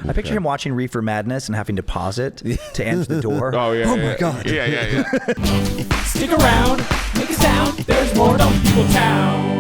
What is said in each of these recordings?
I picture him watching Reefer Madness and having to pause it to answer the door. Oh, yeah. My God. Yeah. Stick around, make a sound. There's more Dumb People Town.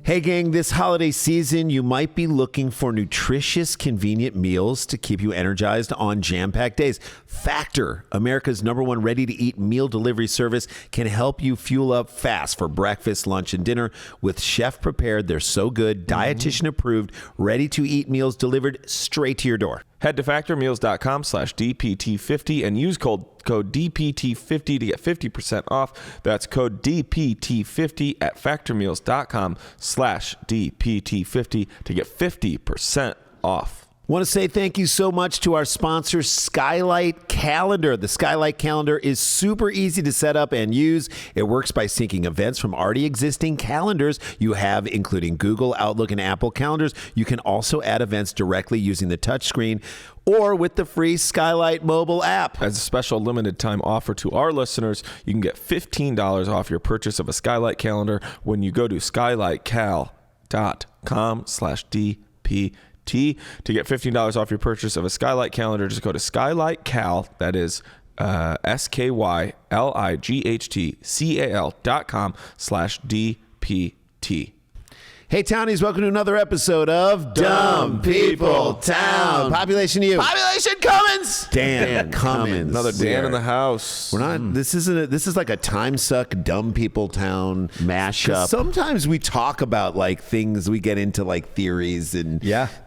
Hey gang, this holiday season, you might be looking for nutritious, convenient meals to keep you energized on jam-packed days. Factor, America's #1 ready-to-eat meal delivery service, can help you fuel up fast for breakfast, lunch, and dinner. With chef-prepared, they're so good, dietitian-approved, ready-to-eat meals delivered straight to your door. Head to factormeals.com/DPT50 and use code DPT50 to get 50% off. That's code DPT50 at factormeals.com/DPT50 to get 50% off. Want to say thank you so much to our sponsor, Skylight Calendar. The Skylight Calendar is super easy to set up and use. It works by syncing events from already existing calendars you have, including Google, Outlook, and Apple calendars. You can also add events directly using the touchscreen or with the free Skylight mobile app. As a special limited time offer to our listeners, you can get $15 off your purchase of a Skylight calendar when you go to skylightcal.com/DPT. To get $15 off your purchase of a Skylight calendar, just go to SkylightCal, that is SkylightCal.com/DPT. Hey, Townies, welcome to another episode of Dumb People Town. Population you. Population Cummins! Dan Cummins. Another Dan in the house. We're not. This is like a time suck Dumb People Town mashup. Sometimes we talk about like things, we get into like theories, and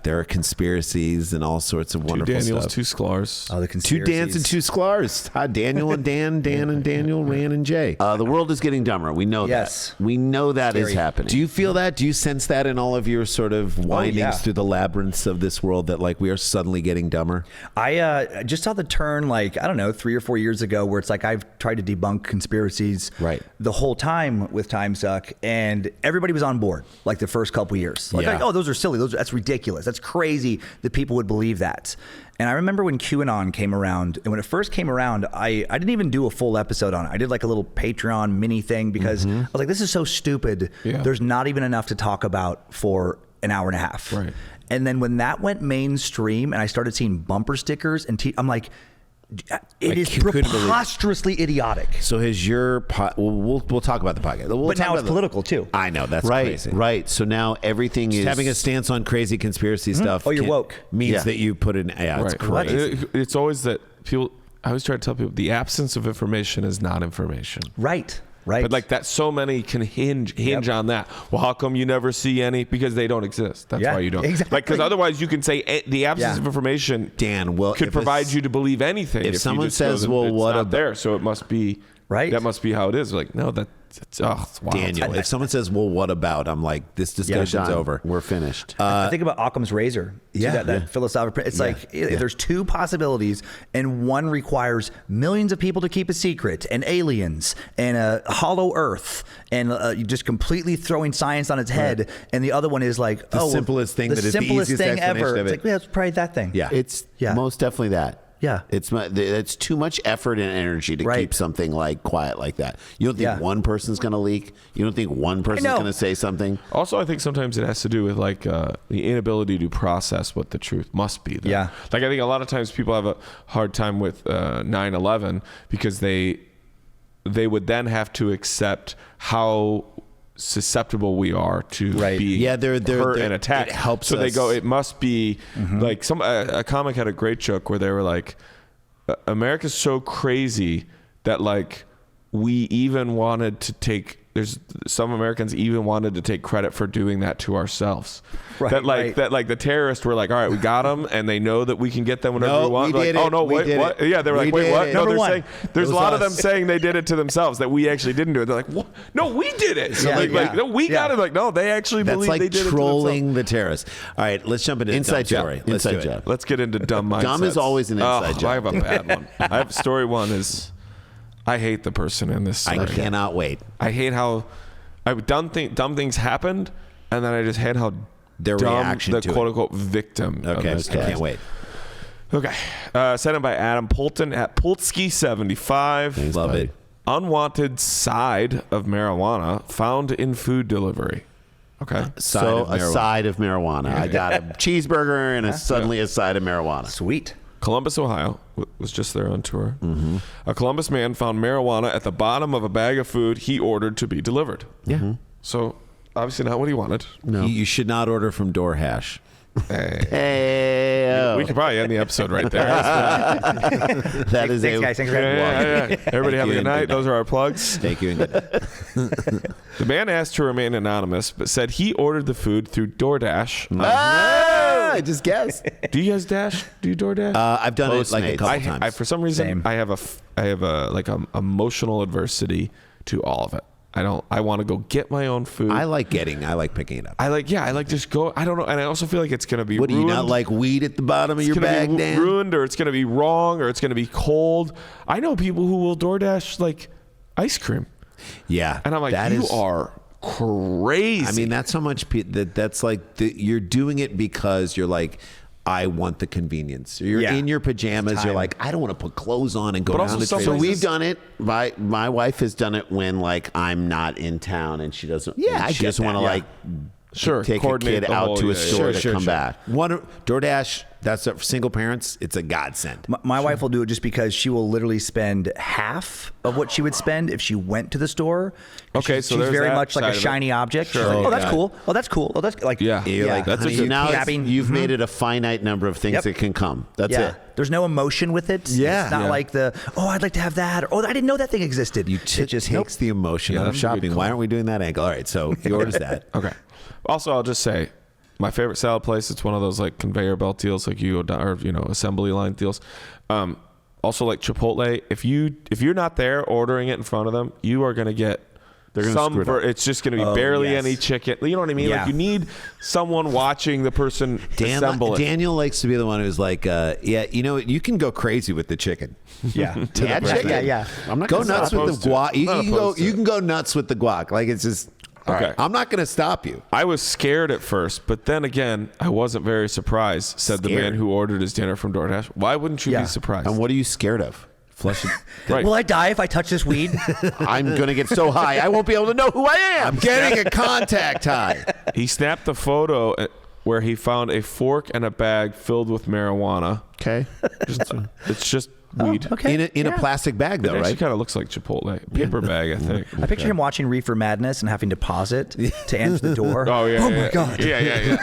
there are conspiracies and all sorts of wonderful Two Daniels, stuff. two Sklars. Oh, the conspiracies. Two Dans and two Sklars. Daniel and Dan, Dan and Daniel, Ran and Jay. The world is getting dumber. We know Yes. that. We know that is happening. Do you feel that? Do you sense that in all of your sort of windings through the labyrinths of this world, that like we are suddenly getting dumber? I just saw the turn, like, I don't know, 3 or 4 years ago, where it's like I've tried to debunk conspiracies the whole time with Time Suck, and everybody was on board like the first couple years. Like, oh, those are silly. That's ridiculous. That's crazy that people would believe that. And I remember when QAnon came around, and when it first came around, I didn't even do a full episode on it. I did like a little Patreon mini thing because I was like, this is so stupid. Yeah. There's not even enough to talk about for an hour and a half. Right. And then when that went mainstream and I started seeing bumper stickers and I'm like, it is preposterously idiotic. So has your we'll talk about the podcast. But now it's political too. I know, that's crazy. Right. So now everything is having a stance on crazy conspiracy stuff. Oh, you're woke. Means that you put in. Yeah, it's crazy. It's always that people. I always try to tell people the absence of information is not information. Right. But like that, so many can hinge on that. Well, how come you never see any? Because they don't exist. That's why you don't. Exactly. Like, because otherwise you can say the absence of information, Dan, could provide you to believe anything. If someone says, "Well, what about there?" So it must be right. That must be how it is. Like, no, it's wild. Daniel, if someone says, "Well, what about?" I'm like, this discussion's over. We're finished. I think about Occam's razor. That philosophical. It's like if there's two possibilities, and one requires millions of people to keep a secret, and aliens, and a hollow Earth, and you just completely throwing science on its head, and the other one is like the simplest thing. The simplest thing ever. It's like, it's probably that thing. Yeah, it's most definitely that. Yeah, it's too much effort and energy to keep something like quiet like that. You don't think one person's going to leak? You don't think one person's going to say something? Also, I think sometimes it has to do with like the inability to process what the truth must be. Though. Yeah, like I think a lot of times people have a hard time with 9/11 because they would then have to accept how susceptible we are to being hurt and attacked. It helps so us. They go, it must be like a comic had a great joke where they were like, America's so crazy that like we even wanted to take, there's some Americans even wanted to take credit for doing that to ourselves. That the terrorists were like, all right, we got them, and they know that we can get them whenever we want. Like, oh no, wait, what? Yeah, they were like, wait, what? No, they're saying there's a lot of them saying they did it to themselves, that we actually didn't do it. They're like, what? No, we did it. So no, we got it. Like, no, they actually believe they did it to themselves. That's like trolling the terrorists. All right, let's jump into inside joke. Inside joke. Let's get into dumb mindsets. Dumb is always an inside joke. I have a bad one. I have story one is, I hate the person in this story. I cannot wait. I hate how dumb things happened, and then I just hate how their reaction to the quote-unquote victim. Okay, I can't wait. Okay. Sent in by Adam Poulton at Polsky75. Love it. Unwanted side of marijuana found in food delivery. Okay. A side of marijuana. I got a cheeseburger and suddenly a side of marijuana. Sweet. Columbus, Ohio, was just there on tour. Mm-hmm. A Columbus man found marijuana at the bottom of a bag of food he ordered to be delivered. Yeah. Mm-hmm. So obviously not what he wanted. No. You should not order from DoorHash. Hey, we could probably end the episode right there. that is Thanks, guys. Thanks for Yeah. Everybody have a good night. Those are our plugs. Thank you. The man asked to remain anonymous, but said he ordered the food through DoorDash. I just guessed. Do you guys dash? Do you DoorDash? I've done it like a couple times. I for some reason, Same. I have a like emotional adversity to all of it. I want to go get my own food. I like picking it up. I like just go. I don't know. And I also feel like it's going to be What, ruined. do you not like weed at the bottom of your bag, Dan? Ruined, or it's going to be wrong, or it's going to be cold. I know people who will DoorDash like ice cream. Yeah. And I'm like, you are crazy. I mean, that's how much that's like you're doing it because you're like, I want the convenience. You're in your pajamas. You're like, I don't want to put clothes on and go down the street. So we've done it. My wife has done it when like I'm not in town and she doesn't. Yeah, she doesn't want to like take a kid out to a store to come back. DoorDash. That's for single parents. It's a godsend. My wife will do it just because she will literally spend half of what she would spend if she went to the store. Okay, she's so there's very that much like side a of it. shiny object. Sure. She's like, Oh, that's God. cool. Oh, that's cool. Oh, that's like Yeah. You're like, that's a honey, good. Now Capping. you've made it a finite number of things that can come. That's it. There's no emotion with it. Yeah. It's not like I'd like to have that. Or, I didn't know that thing existed. It just takes the emotion out of that's a good shopping. call. Why aren't we doing that angle? All right, so he orders that. Okay. Also, I'll just say, my favorite salad place. It's one of those like conveyor belt deals, like you go down, or assembly line deals. Also, like Chipotle. If you're not there ordering it in front of them, you are going to get. It's just going to be barely any chicken. You know what I mean? Yeah. Like you need someone watching the person assemble it. Daniel likes to be the one who's like, you can go crazy with the chicken. Yeah. Yeah. I'm not Go gonna nuts stop. with the guac. You can go nuts with the guac. Like it's just. Okay. Right, I'm not going to stop you. I was scared at first, but then again, I wasn't very surprised, said the man who ordered his dinner from DoorDash. Why wouldn't you be surprised? And what are you scared of? Flush it. Right. Will I die if I touch this weed? I'm going to get so high I won't be able to know who I am. I'm getting a contact high. He snapped the photo where he found a fork and a bag filled with marijuana. Okay. It's just weed. Okay. In a plastic bag, It though, actually right? kind of looks like Chipotle. Paper bag, I think. I picture him watching Reefer Madness and having to pause it to answer the door. Oh, yeah. Oh, my God. Yeah.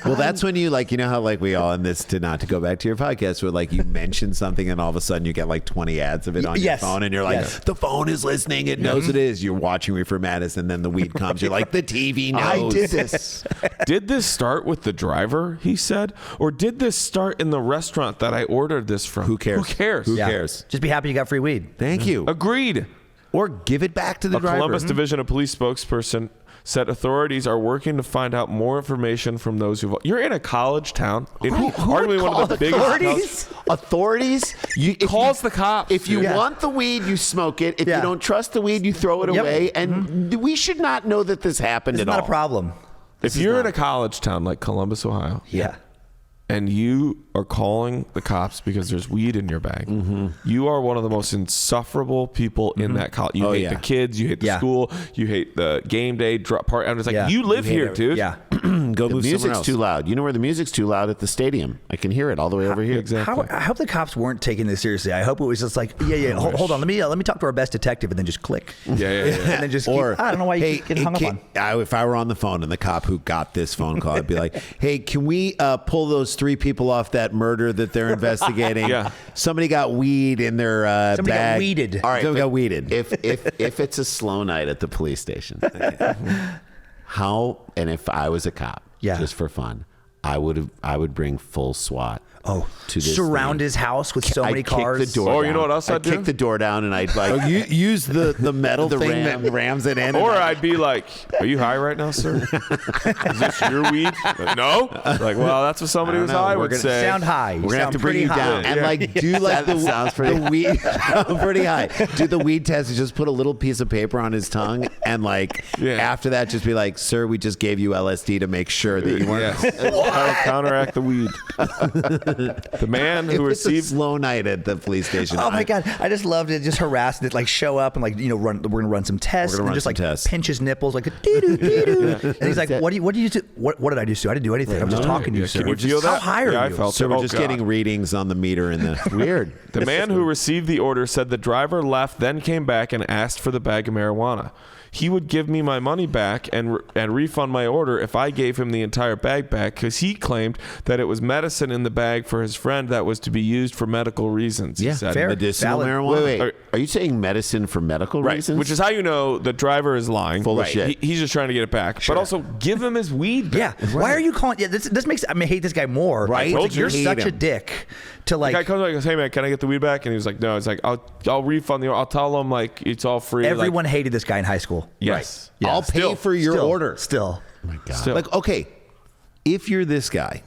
Well, that's when you how like we all in this to go back to your podcast where like you mention something and all of a sudden you get like 20 ads of it on your phone and you're like, the phone is listening. It knows it is. You're watching Reefer Madness and then the weed comes. You're like, the TV knows. I did this. Did this start with the driver, he said? Or did this start in the restaurant that I ordered this from? Who cares? Who cares? Who cares? Just be happy you got free weed. Thank you. Agreed. Or give it back to the A driver. Columbus Division of Police spokesperson said authorities are working to find out more information from those who vote. You're in a college town. Arguably one of the biggest Authorities? calls the cops. If you want the weed, you smoke it. If you don't trust the weed, you throw it away. And we should not know that this happened It's at all. not a problem. If you're in a college town like Columbus, Ohio, Yeah. and you are calling the cops because there's weed in your bag, you are one of the most insufferable people in that college. You hate the kids, you hate the school, you hate the game day part. I'm just like, you live here, dude. Yeah. Go The move somewhere music's else. too loud. You know where the music's too loud? At the stadium. I can hear it all the way over here. Exactly. I hope the cops weren't taking this seriously. I hope it was just like, hold on, let me talk to our best detective, and then just click. Yeah. And then just Or, I don't know why you get hung up on. If I were on the phone and the cop who got this phone call, I'd be like, hey, can we pull those 3 people off that murder that they're investigating? Yeah. Somebody got weed in their Somebody got bag. weeded. All right, Somebody but got weeded. If it's a slow night at the police station, if I was a cop, just for fun, I would bring full SWAT. To this surround thing. his house with so many I'd cars. Kick the door Oh, down. you know what else I'd do? kick the door down and I'd like Use the metal The thing ram. that rams it in. Or I'd be like, are you high right now, sir? Is this your weed? No? Like, well, that's what somebody who's high would say. Sound high. We're gonna have to bring pretty you high. down. and like do like That sounds pretty- the weed pretty high. Do the weed test and just put a little piece of paper on his tongue and like after that just be like, sir, we just gave you LSD to make sure that you weren't. Yeah. That'll counteract the weed. The man who It's received a slow night at the police station. Oh my God. I just loved it. Just harassed it. Like show up and like, we're going to run some tests. We're gonna and run just some like tests. pinch his nipples like doo-doo, doo-doo. And he's like, what do you do? What did I do, Sue? I didn't do anything. I'm just talking to you, sir. Can you feel How that? high are Yeah, I you? felt So it. we're Oh, just God. getting readings on the meter in the weird. The man who received the order said the driver left, then came back and asked for the bag of marijuana. He would give me my money back and refund my order if I gave him the entire bag back, because he claimed that it was medicine in the bag for his friend that was to be used for medical reasons. Yeah, he said. fair. medicinal Valid. marijuana. Wait. Are- Are you saying medicine for medical Right, reasons? which is how you know the driver is lying. Full of shit. He's just trying to get it back. But also, give him his weed back. Yeah. Why are you calling? Yeah, this makes. I mean, I hate this guy more. Right. It's Told like, you you're hate such a him. dick to The guy like. comes up and goes, "Hey man, can I get the weed back?" And he was like, "No." It's like, "I'll refund the. I'll tell him like it's all free." Everyone like, hated this guy in high school. yes. Yeah, I'll pay still- for your Still, order. Still. Oh my God. Still. Like, okay, if you're this guy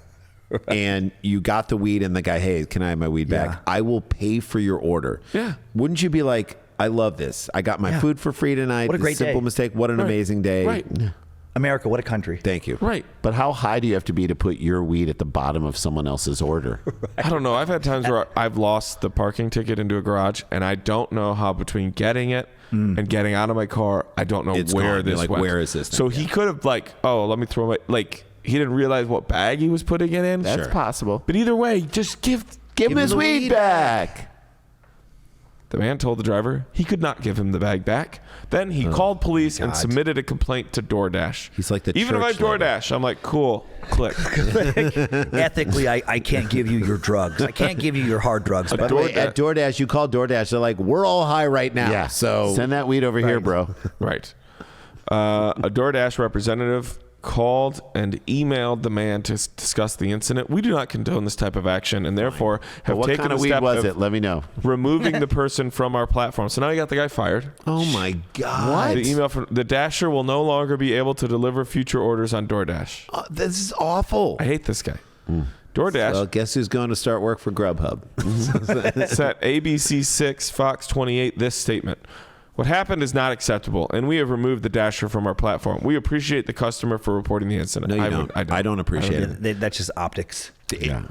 and you got the weed and the guy, hey, can I have my weed back? Yeah. I will pay for your order. Yeah. Wouldn't you be like, I love this. I got my Yeah. food for free tonight. What a This great simple day. mistake. What an amazing day. Right. America, what a country. Thank you. Right. But how high do you have to be to put your weed at the bottom of someone else's order? I don't know. I've had times where I've lost the parking ticket into a garage, and I don't know how between getting it and getting out of my car, I don't know It's where gone. You're this like, went. where is this So thing? he could have like, oh, let me throw my like. He didn't realize what bag he was putting it in. That's possible. But either way, just give Give him his the weed back. The man told the driver he could not give him the bag back. Then he called police and submitted a complaint to DoorDash. He's like the even if I church lady. DoorDash, I'm like, cool, click. Ethically, I can't give you your drugs. I can't give you your hard drugs. By But the way, at DoorDash, you call DoorDash. They're like, we're all high right now. Yeah. So Send that weed over here, bro. Right. A DoorDash representative called and emailed the man to discuss the incident. We do not condone this type of action and therefore have What taken kind of the weed step was of it? Let me know. removing the person from our platform. So now you got the guy fired. Oh my God. The email from the Dasher will no longer be able to deliver future orders on DoorDash. This is awful. I hate this guy. DoorDash Well, guess who's going to start work for Grubhub? sent ABC 6, Fox 28 this statement. What happened is not acceptable, and we have removed the Dasher from our platform. We appreciate the customer for reporting the incident. No, you don't. I don't appreciate it. that's just optics. Yeah.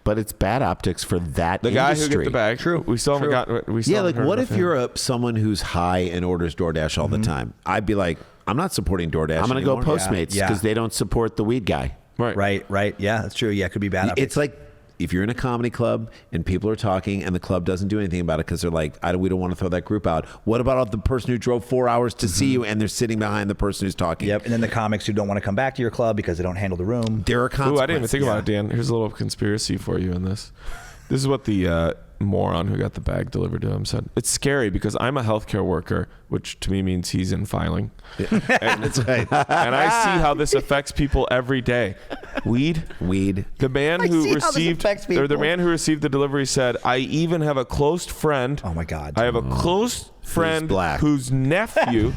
But it's bad optics for that The guy who industry. get the bag. True. We still haven't got. We still Yeah, haven't like heard what enough if him. you're someone who's high and orders DoorDash all the time? I'd be like, I'm not supporting DoorDash. I'm going to go anymore. Postmates because Yeah. they don't support the weed guy. Right. Right. Yeah, that's true. Yeah, it could be bad. It's like if you're in a comedy club and people are talking and the club doesn't do anything about it because they're like, we don't want to throw that group out. What about the person who drove 4 hours to see you and they're sitting behind the person who's talking? Yep. And then the comics who don't want to come back to your club because they don't handle the room. There are Ooh, consequences. I didn't even think about it, Dan. Here's a little conspiracy for you in this. This is what the moron who got the bag delivered to him said. It's scary because I'm a healthcare worker, which to me means he's in filing. That's right. And I see how this affects people every day. Weed. The man I who see how this received affects or the people. man who received the delivery said, I even have a close friend. Oh my God. I have a close friend black. whose nephew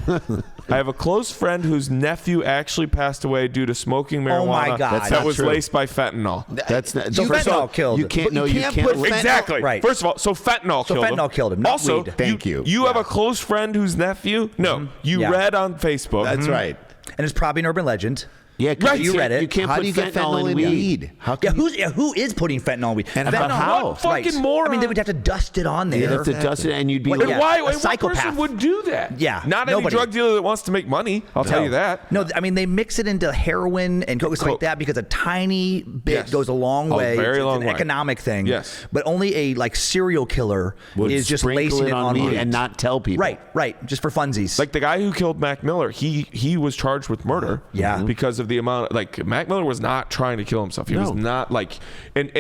I have a close friend whose nephew actually passed away due to smoking marijuana Oh my God. that That's was true. laced by fentanyl. That's not. So first of all, fentanyl killed. You can't. But No, you you can't can't. put list- Exactly. Right. First of all, so fentanyl killed him, not Also, weed. Thank you. You have a close friend whose nephew. No, you Yeah. read on Facebook. That's right. And it's probably an urban legend. Yeah, 'cause Right. You read it. You can't How put do you get fentanyl in in weed. How Yeah, can who is putting fentanyl in weed? And fentanyl, how? What fucking I moron? mean, they would have to dust it on there. You'd have to dust it, and you'd be What- like, yeah. Why? A What psychopath. person would do that? Yeah, Not nobody. any drug dealer that wants to make money. I'll tell you that. No, I mean they mix it into heroin and coke, stuff like that because a tiny bit Yes. goes a long A way. very It's long an way. economic thing. Yes. But only a serial killer would is just sprinkle lacing it on weed weed. and not tell people. Right, just for funsies. Like the guy who killed Mac Miller, he was charged with murder. Yeah. Because of the amount. Like Mac Miller was not trying to kill himself. He was not like. And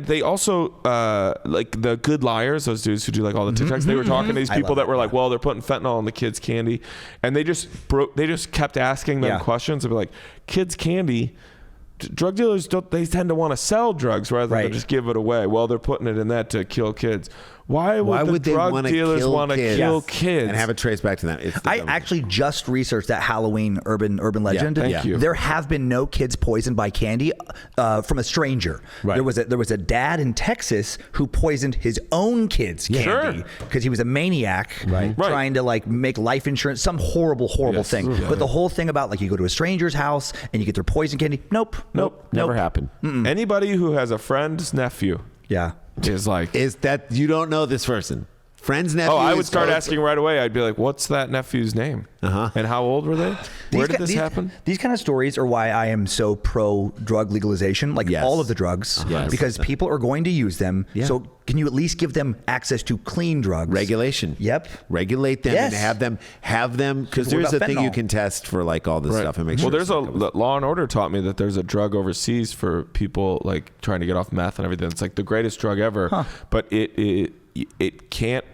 they also like the Good Liars, those dudes who do like all the TikToks. They were talking to these I people love that were that. like, well, they're putting fentanyl in the kids' candy, and they just kept asking them Yeah. questions. They'd be like, kids' candy. Drug dealers they tend to want to sell drugs rather Right. than just give it away. Well, they're putting it in that to kill kids. Why would the drug dealers want to kill kids and have it traced back to them? I actually just researched that Halloween urban legend. Thank you. There have been no kids poisoned by candy from a stranger. Right. There was a dad in Texas who poisoned his own kids' candy because he was a maniac, trying to like make life insurance, some horrible thing. Yeah. But the whole thing about like you go to a stranger's house and you get their poison candy, nope. Never happened. Anybody who has a friend's nephew is like... Is that you don't know this person? Friend's nephew. Oh, I would start asking right away. I'd be like, what's that nephew's name? And how old were they? Where did this happen? These kind of stories are why I am so pro drug legalization, like all of the drugs, because people are going to use them. So can you at least give them access to clean drugs? Regulation. Yep. Regulate them and have them because there's a thing you can test for like all this stuff and make sure. Well, there's Law and Order taught me that there's a drug overseas for people like trying to get off meth and everything. It's like the greatest drug ever, but it can't.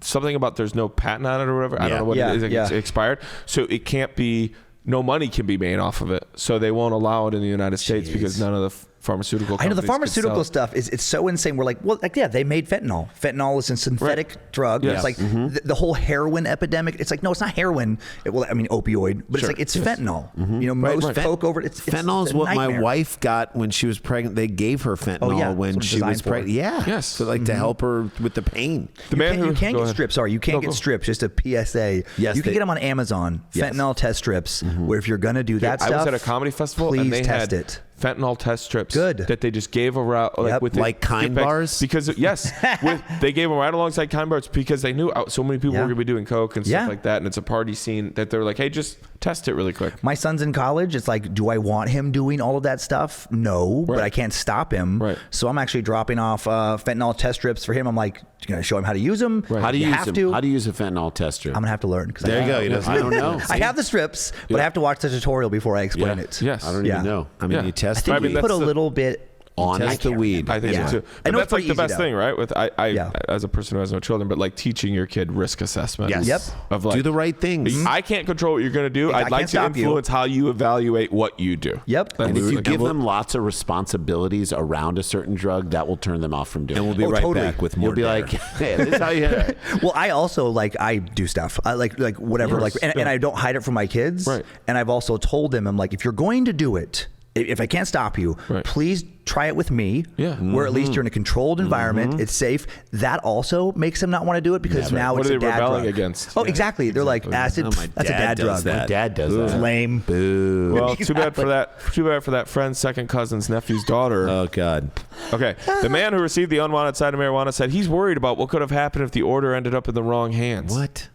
Something about there's no patent on it or whatever. I don't know what it is. It's expired. So it can't be, no money can be made off of it. So they won't allow it in the United States because none of the pharmaceutical companies. I know the pharmaceutical stuff it's so insane. We're like, well, like, they made fentanyl. Fentanyl is a synthetic drug. Yes. It's like the whole heroin epidemic. It's like, no, it's not heroin. Opioid, but it's like, it's fentanyl. You know, most coke over it. It's fentanyl is what my wife got when she was pregnant. They gave her fentanyl when she was pregnant. Yeah. Yes. So like to help her with the pain. You can't get strips. Sorry, you can't get strips. Just a PSA. Yes. You can get them on Amazon. Fentanyl test strips. Where if you're going to do that stuff. I was at a comedy festival please and they test had it. Fentanyl test strips that they just gave around like Kind bars because they gave them right alongside Kind bars because they knew so many people were gonna be doing coke and stuff like that, and it's a party scene that they're like, hey, just test it really quick. My son's in college. It's like, do I want him doing all of that stuff? No, but I can't stop him. So I'm actually dropping off fentanyl test strips for him. I'm like, going to show him how to use them. How do you use them? How do you use a fentanyl test strip? I'm going to have to learn. There you go. I don't know. I have the strips, but I have to watch the tutorial before I explain it. Yes. I don't even know. I mean, you test I think you put a little bit on the weed. I think so too. But that's like the best thing, right? With I as a person who has no children, but like teaching your kid risk assessment. Yes. Yep. Of like, do the right things. I can't control what you're going to do. I'd like to influence how you evaluate what you do. Yep. And if you give them lots of responsibilities around a certain drug, that will turn them off from doing it. And we'll be right back with more. You'll be like, hey, this is how you hit it. Well, I also I do stuff. I like whatever. And I don't hide it from my kids. Right. And I've also told them, I'm like, if you're going to do it, if I can't stop you, please try it with me. Yeah. Where at least you're in a controlled environment. It's safe. That also makes them not want to do it because now it's a dad rebelling drug. Against? Oh, exactly. They're like, acid. That's a dad drug. My dad does that. Lame. Boo. Well, too bad for that. Too bad for that friend's second cousin's nephew's daughter. Oh God. Okay. The man who received the unwanted side of marijuana said he's worried about what could have happened if the order ended up in the wrong hands. What?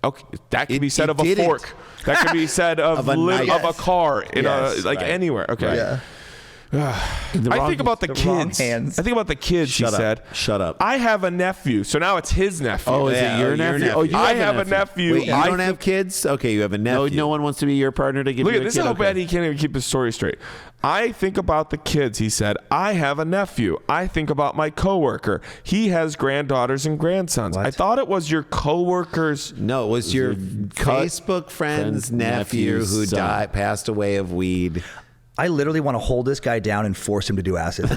Okay, that could be said of a fork. That could be said of a car in anywhere. Okay. Yeah. I think about the kids. I think about the kids. He said, "Shut up." I have a nephew, so now it's his nephew. Oh, is it your nephew? Oh, you I have a nephew. Wait, you don't have kids? Okay, you have a nephew. No one wants to be your partner to give you a kid. Look, this is how bad he can't even keep his story straight. I think about the kids. He said, I have a nephew. I think about my coworker. He has granddaughters and grandsons. What? I thought it was your coworker's. No, it was your Facebook friend's nephew who passed away of weed. I literally want to hold this guy down and force him to do acid.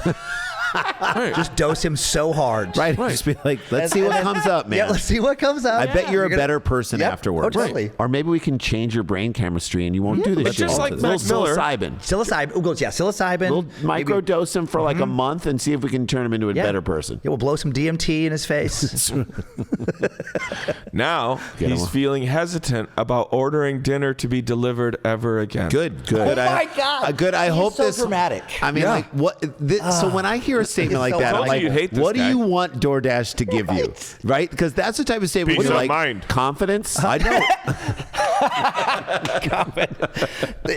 Just dose him so hard. Right. Just be like, let's see what comes up, man. Yeah, let's see what comes up. I bet you're a better person afterwards. Oh, totally. Or maybe we can change your brain chemistry and you won't do this shit. Just like little Mac Miller. psilocybin. Psilocybin. We'll microdose him for like a month and see if we can turn him into a better person. Yeah, we'll blow some DMT in his face. Now he's feeling hesitant about ordering dinner to be delivered ever again. Good. Oh my God. Good. I hope so this. dramatic. I mean, like what? So when I hear a statement like that, I'm like, hate this what guy. do you want DoorDash to give you? Right? Because that's the type of statement Peace where you're of like, mind. Confidence? I know.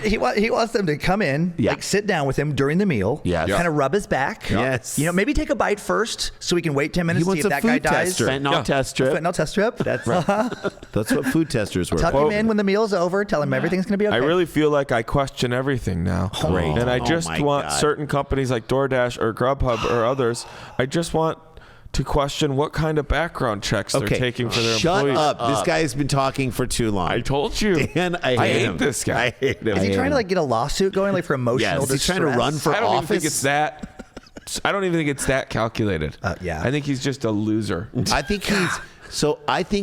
He wants them to come in, like sit down with him during the meal, kind of rub his back. Yes. You know, maybe take a bite first so we can wait 10 minutes He to see wants if a that guy food dies. tester. Fentanyl test strip. Fentanyl test strip. That's That's what food testers were. Tuck him in when the meal's over. Tell him everything's going to be okay. I really feel like I question everything now. Great. And I just my want God. certain companies like DoorDash or Grubhub or others, I just want to question what kind of background checks they're taking for their employees. Shut up. This guy's been talking for too long. I told you. Dan, I hate him. this guy. I hate him. Is he trying to like get a lawsuit going like for emotional Is he distress? trying to run for I don't office? even think it's that. I don't even think it's that calculated. Yeah. I think he's just a loser. I think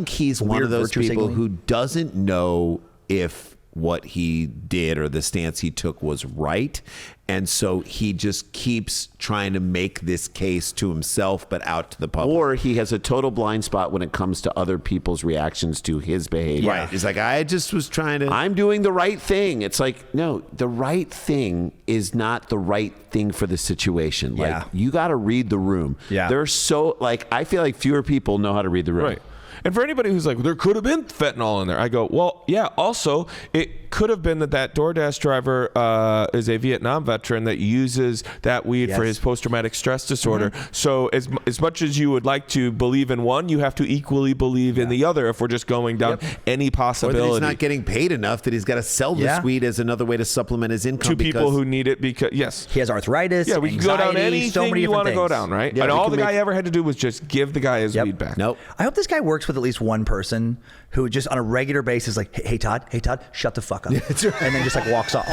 he's one Weird of those virtue people signaling. who doesn't know if what he did or the stance he took was right. And so he just keeps trying to make this case to himself, but out to the public. Or he has a total blind spot when it comes to other people's reactions to his behavior. Right. He's like, I just was trying to. I'm doing the right thing. It's like, no, the right thing is not the right thing for the situation. Like, Yeah. you got to read the room. Yeah. There's so, like, I feel like fewer people know how to read the room. Right. And for anybody who's like, there could have been fentanyl in there, I go, well, yeah, also, it could have been that DoorDash driver is a Vietnam veteran that uses that weed for his post-traumatic stress disorder. So as much as you would like to believe in one, you have to equally believe in the other if we're just going down any Or possibility. that he's not getting paid enough, that he's got to sell this weed as another way to supplement his income. to people who need it because, yes. He has arthritis. Yeah, we can go down anxiety, anything so many you want to different go things. down, right? Yeah, and we all can the guy make- ever had to do was just give the guy his weed back. Nope. I hope this guy works with at least one person who just on a regular basis, like, hey Todd, shut the fuck up, and then just like walks off,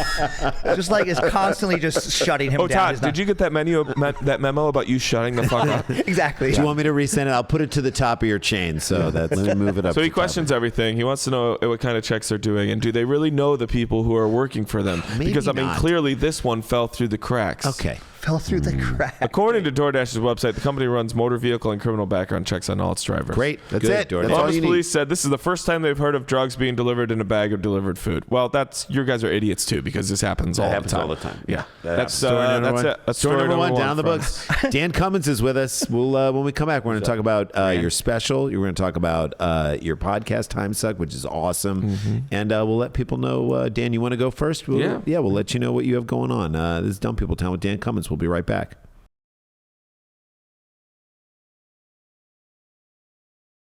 just like is constantly just shutting him Oh, down. Todd, did you get that memo about you shutting the fuck up? Exactly. Do you want me to resend it? I'll put it to the top of your chain. So let me move it up. So to he the top. questions everything. He wants to know what kind of checks they're doing, and do they really know the people who are working for them? Maybe Because I mean, not. clearly this one fell through the cracks. Okay. Fell through the crack. According to DoorDash's website, the company runs motor vehicle and criminal background checks on all its drivers. Great. That's Good, it. DoorDash. That's all Columbus you need. police said this is the first time they've heard of drugs being delivered in a bag of delivered food. Well, that's you guys are idiots too, because this happens all happens the time. all the time. Yeah, That that's Story number that's one. it. That's Story number one, down the friends. books. Dan Cummins is with us. We'll when we come back, we're going to talk about your special. You're going to talk about your podcast, Time Suck, which is awesome, and we'll let people know. Dan, you want to go first? We'll let you know what you have going on. This is Dumb People Town with Dan Cummins. We'll be right back.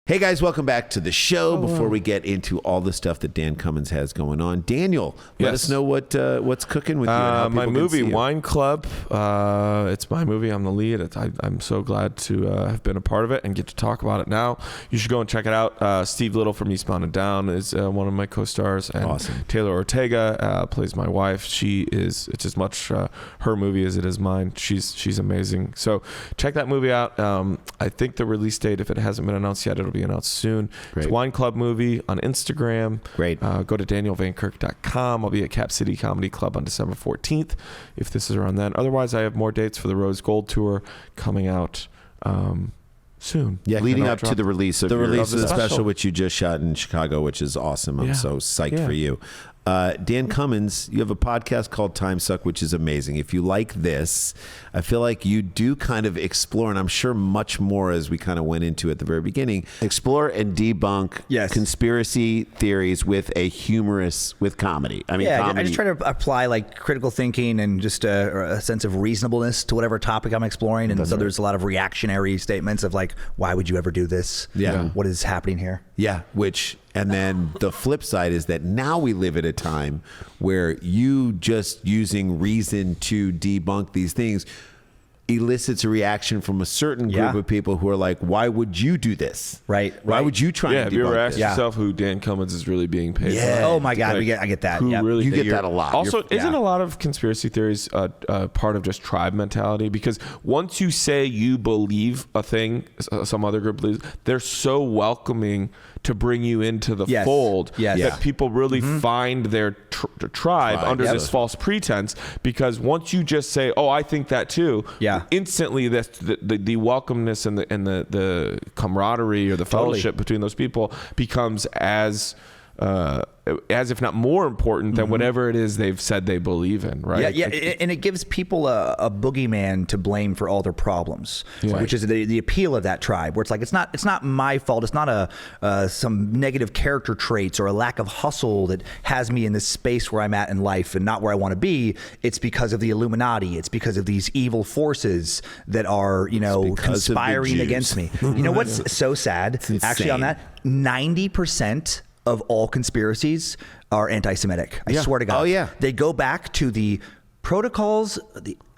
Hey guys, welcome back to the show. Before we get into all the stuff that Dan Cummins has going on, Daniel, let us know what's cooking with you. And how My people can movie see you. Wine Club. It's my movie. I'm the lead. I'm so glad to have been a part of it and get to talk about it now. You should go and check it out. Steve Little from Eastbound and Down is one of my co-stars, and Awesome. Taylor Ortega plays my wife. It's as much her movie as it is mine. She's amazing. So check that movie out. I think the release date, if it hasn't been announced yet, it'll be announced soon. Great. It's Wine Club movie on Instagram. Great. Go to danielvankirk.com. I'll be at Cap City Comedy Club on December 14th, if this is around then. Otherwise, I have more dates for the Rose Gold Tour coming out soon. Yeah, Leading And I'll up to drop the release of the your release of the special. special, which you just shot in Chicago, which is awesome. I'm Yeah. so psyched Yeah. for you. Dan Cummins, you have a podcast called Time Suck, which is amazing. If you like this, I feel like you do kind of explore, and I'm sure much more as we kind of went into at the very beginning. explore and debunk Yes. conspiracy theories with comedy. I mean, Yeah, comedy. I just try to apply like critical thinking and just a sense of reasonableness to whatever topic I'm exploring. And so there's a lot of reactionary statements of like, why would you ever do this? Yeah. What is happening here? Yeah, and then the flip side is that now we live at a time where you just using reason to debunk these things elicits a reaction from a certain group of people who are like, why would you do this? Right, Why right. would you try Yeah, and have you ever debunk asked this? yourself who Dan Cummins is really being paid Yeah. for? Oh my God, Like, I get that. who Yep. really You get you're- that a lot. Also, You're- isn't yeah. a lot of conspiracy theories part of just tribe mentality? Because once you say you believe a thing, some other group believes, they're so welcoming to bring you into the Yes. fold Yes. that Yeah. people really find their tribe under Yep. this false pretense. Because once you just say, "Oh, I think that too," Yeah. instantly the welcomeness and the camaraderie or the fellowship between those people becomes as if not more important than whatever it is they've said they believe in, right? Yeah, and it gives people a boogeyman to blame for all their problems, which is the appeal of that tribe. Where it's like it's not my fault. It's not some negative character traits or a lack of hustle that has me in this space where I'm at in life and not where I want to be. It's because of the Illuminati. It's because of these evil forces that are because of the conspiring Jews. against me. You know what's so sad? Actually, on that, 90% of all conspiracies are anti-Semitic. I swear to God. Oh, yeah. They go back to the protocols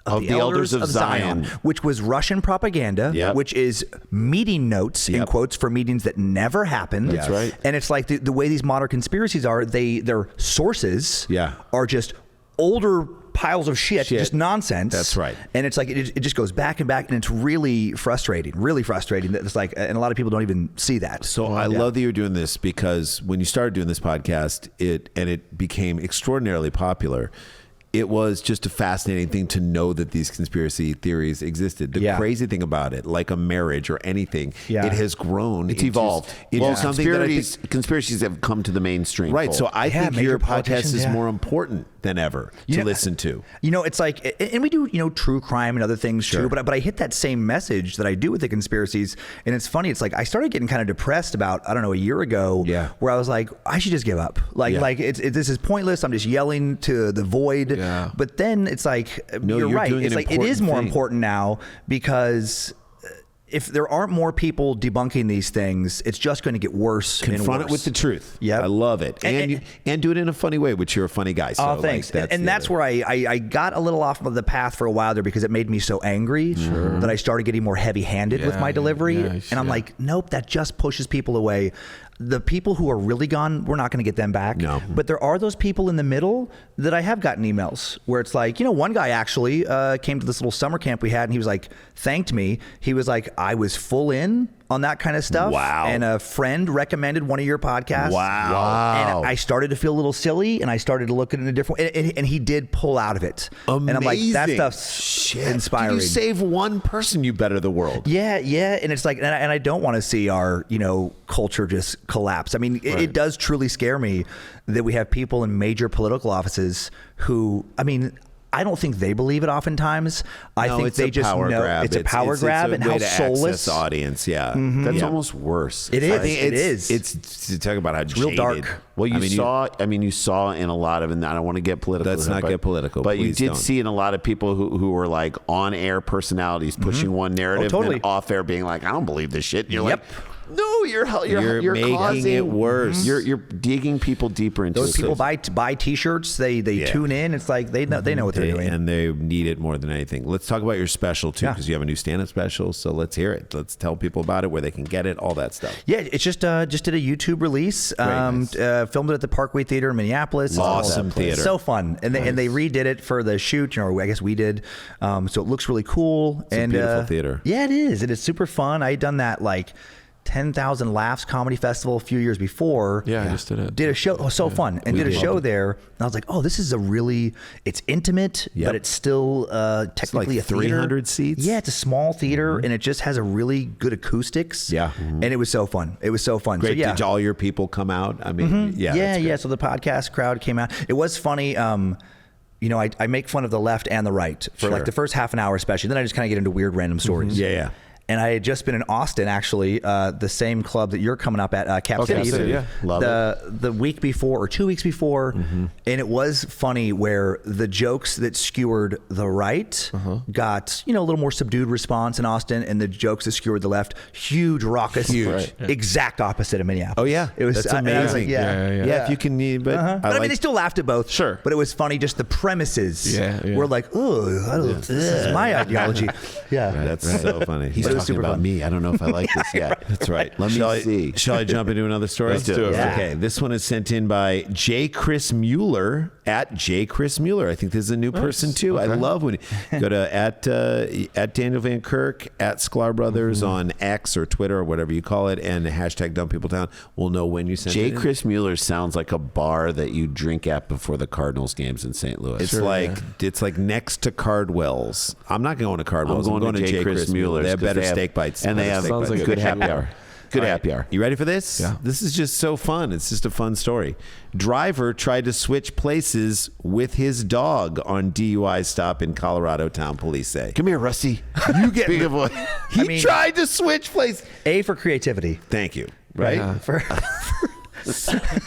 of the elders of Zion, which was Russian propaganda, Yep. which is meeting notes in quotes for meetings that never happened. That's right. And it's like the way these modern conspiracies are, their sources Yeah. are just older piles of shit, just nonsense. That's right. And it's like it just goes back and back, and it's really frustrating. That it's like, and a lot of people don't even see that. So I love that you're doing this, because when you started doing this podcast, it became extraordinarily popular. It was just a fascinating thing to know that these conspiracy theories existed. The crazy thing about it, like a marriage or anything, it has grown. It's evolved. Into something that conspiracies have come to the mainstream. Right. So I think major your podcast politicians, is more important than ever to listen to. It's like, and we do, true crime and other things too, but I hit that same message that I do with the conspiracies. And it's funny. It's like, I started getting kind of depressed about, I don't know, a year ago, where I was like, I should just give up. This is pointless. I'm just yelling to the void. Yeah. But then it's like, you're right. It's like, it is more important now, because if there aren't more people debunking these things, it's just going to get worse. Confront it with the truth. Yeah, I love it, and do it in a funny way, which you're a funny guy. So thanks. That's where I got a little off of the path for a while there, because it made me so angry that I started getting more heavy-handed with my delivery, and I'm like, nope, that just pushes people away. The people who are really gone, we're not going to get them back. No. But there are those people in the middle that I have gotten emails where it's like, one guy actually came to this little summer camp we had, and he was like, thanked me. He was like, I was full in on that kind of stuff. Wow. And a friend recommended one of your podcasts. Wow. And I started to feel a little silly, and I started to look at it in a different way. And he did pull out of it. Amazing. And I'm like, that stuff's inspiring. Did you save one person, you better the world. Yeah. And it's like, and I don't want to see our, culture just collapse. I mean, it does truly scare me that we have people in major political offices who, I don't think they believe it oftentimes. I think they just know it's a power grab, and how soulless. Audience, That's almost worse. It is. It is. It's to talk about how it's real dark. Well, you saw in a lot of, and I don't want to get political. Let's not get political. But you did don't. see in a lot of people who were like on-air personalities pushing one narrative, and off-air being like, I don't believe this shit. And you're like, no, you're making causing it worse. You're digging people deeper into those people. Buy T-shirts. They tune in. It's like they know what they're doing, and they need it more than anything. Let's talk about your special too, because you have a new stand-up special. So let's hear it. Let's tell people about it, where they can get it, all that stuff. Yeah, it's just did a YouTube release. Filmed it at the Parkway Theater in Minneapolis. Awesome theater, so fun, and they redid it for the shoot. I guess we did. So it looks really cool. It's a beautiful theater. Yeah, it is. It is super fun. I had done that 10,000 Laughs Comedy Festival a few years before. Yeah, I just did it. Did a show, fun, and did a show there. And I was like, oh, this is it's intimate, but it's still technically it's a theater. 300 seats. Yeah, it's a small theater, and it just has a really good acoustics. Yeah. And it was so fun. Great. So, Did all your people come out? I mean, yeah. So the podcast crowd came out. It was funny. I make fun of the left and the right for the first half an hour, especially. Then I just kind of get into weird random stories. Yeah. And I had just been in Austin, actually, the same club that you're coming up at, Cap City. Cap City, yeah. Love it. The week before or 2 weeks before, and it was funny where the jokes that skewered the right got a little more subdued response in Austin, and the jokes that skewered the left, huge, raucous, exact opposite of Minneapolis. Oh yeah, it was that's amazing. Yeah. If you can, but I mean, they still laughed at both. Sure, but it was funny. Just the premises were like, oh, this is my ideology. That's so funny. He's talking about me. I don't know if I like this yet. That's right. Let me see. Shall I jump into another story? Let's do it. Yeah. Okay. This one is sent in by J. Chris Mueller at J. Chris Mueller. I think this is a new person too. I love when you go to at Daniel Van Kirk, at Sklar Brothers on X or Twitter or whatever you call it, and hashtag Dumb People Town. We'll know when you send it. J. Chris Mueller sounds like a bar that you drink at before the Cardinals games in St. Louis. It's like next to Cardwell's. I'm not going to Cardwell's. I'm going to J. Chris Mueller. They have better steak bites. And they have like good happy hour. Good happy hour. You ready for this? Yeah. This is just so fun. It's just a fun story. Driver tried to switch places with his dog on DUI stop in Colorado town, police say. Come here, Rusty. You get Big boy. He tried to switch places. A for creativity. Thank you. Right? Yeah.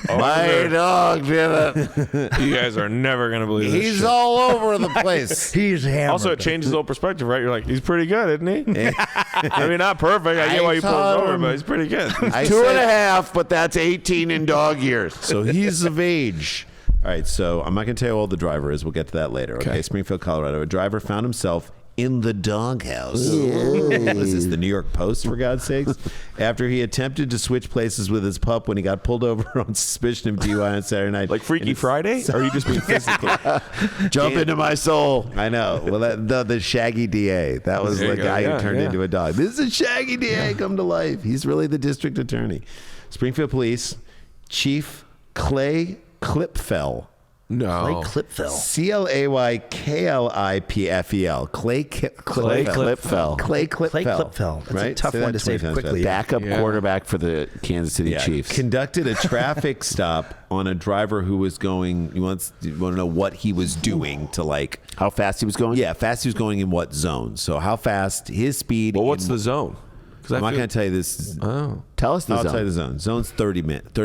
My dog did it. You guys are never gonna believe this. He's shit. all over the place. He's hammered. Also, it changes the whole perspective, right? You're like, he's pretty good, isn't he? I mean, not perfect. I get why you pulled over, but he's pretty good. 2.5, but that's 18 in dog years. So he's of age. All right, so I'm not going to tell you how old the driver is. We'll get to that later. Okay, Springfield, Colorado. A driver found himself in the doghouse. This is the New York Post, for God's sakes. After he attempted to switch places with his pup when he got pulled over on suspicion of DUI on Saturday night. Like Freaky Friday? Or are you just being physical? Jump into my soul. I know. Well, the Shaggy DA. That was the guy who turned into a dog. This is a Shaggy DA come to life. He's really the district attorney. Springfield Police Chief Clay Klipfel. No. Clay Klipfel. Clay Klipfel. Clay Klipfel. That's a tough one to say quickly. Backup quarterback for the Kansas City Chiefs. Conducted a traffic stop on a driver who was going. You want to know what he was doing to like how fast he was going? Yeah, fast he was going in what zone. So how fast, his speed. Well, what's the zone? I'm not going to tell you this. Tell us the zone. I'll tell you the zone. Zone's 30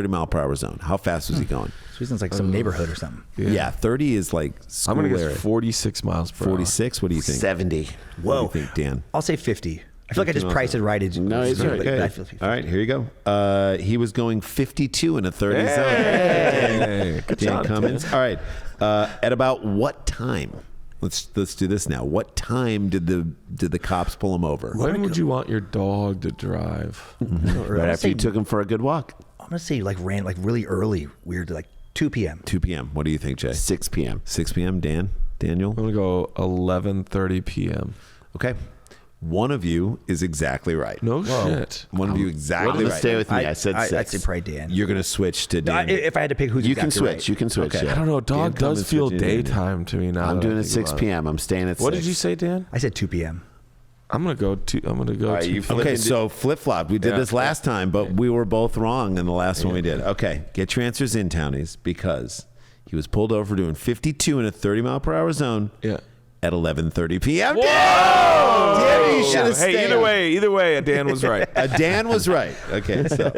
mile per hour zone. How fast was he going? It's like some neighborhood or something. Yeah, 30 is like school I'm going to area. guess 46 miles per 46? What do you think? 70. Whoa. What do you think, Dan? I'll say 50. I feel like I just priced it right. No, he's right. Okay. All right, here you go. He was going 52 in a 30 zone. Hey. Good Dan job, Cummins. Dan. All right. At about what time? Let's do this now. What time did the cops pull him over? When would you want your dog to drive? Right after you took him for a good walk. I'm going to say really early, weird, like 2 p.m. 2 p.m. What do you think, Jay? 6 p.m. 6 p.m. Daniel? I'm going to go 11:30 p.m. Okay. One of you is exactly right. No shit. One of you exactly right. Stay with me. I said 6. I'd say probably Dan. You're going to switch to Dan. If I had to pick who's You exactly can switch. right. You can switch. Okay. Yeah. I don't know. Dog Dan does Cummins feel switching in. daytime to me now. I'm that doing I it think 6 about p.m. I'm staying at 6. What did you say, Dan? I said 2 p.m. I'm gonna go. All right, you Okay, so flip-flop. We did this last time, but we were both wrong in the last one we did. Okay, get your answers in, townies, because he was pulled over doing 52 in a 30 mile per hour zone at 11:30 p.m. Whoa! Dan, you should have stayed. Hey, either way, Dan was right. Dan was right. Okay, so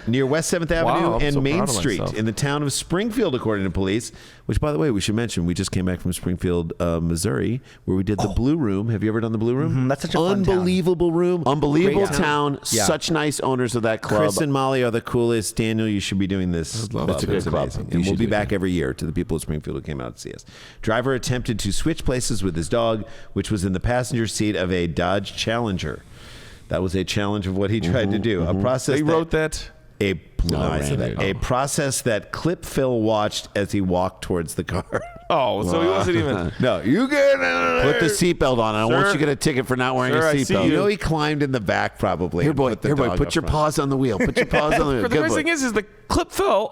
near West 7th Avenue I'm and so Main proud of Street myself. in the town of Springfield, according to police, which, by the way, we should mention, we just came back from Springfield, Missouri, where we did the Blue Room. Have you ever done the Blue Room? That's such a fun unbelievable room. Unbelievable Great town. Yeah. Such nice owners of that club. Chris and Molly are the coolest. Daniel, you should be doing this. It's a good club. Amazing. You And we'll should be do back every year to the people of Springfield who came out to see us. Driver attempted to switch places with his dog, which was in the passenger seat of a Dodge Challenger. That was a challenge of what he tried to do. A process. They wrote that. A it. process that Klipfel watched as he walked towards the car. Oh, so he wasn't even. No, you get Put the seatbelt on. I want you to get a ticket for not wearing Sir, a I see seatbelt. You know, he climbed in the back probably. Here, and boy. put the Here, boy. dog Put up your front. paws on the wheel. Put your paws on the wheel. But the Good best boy. thing is the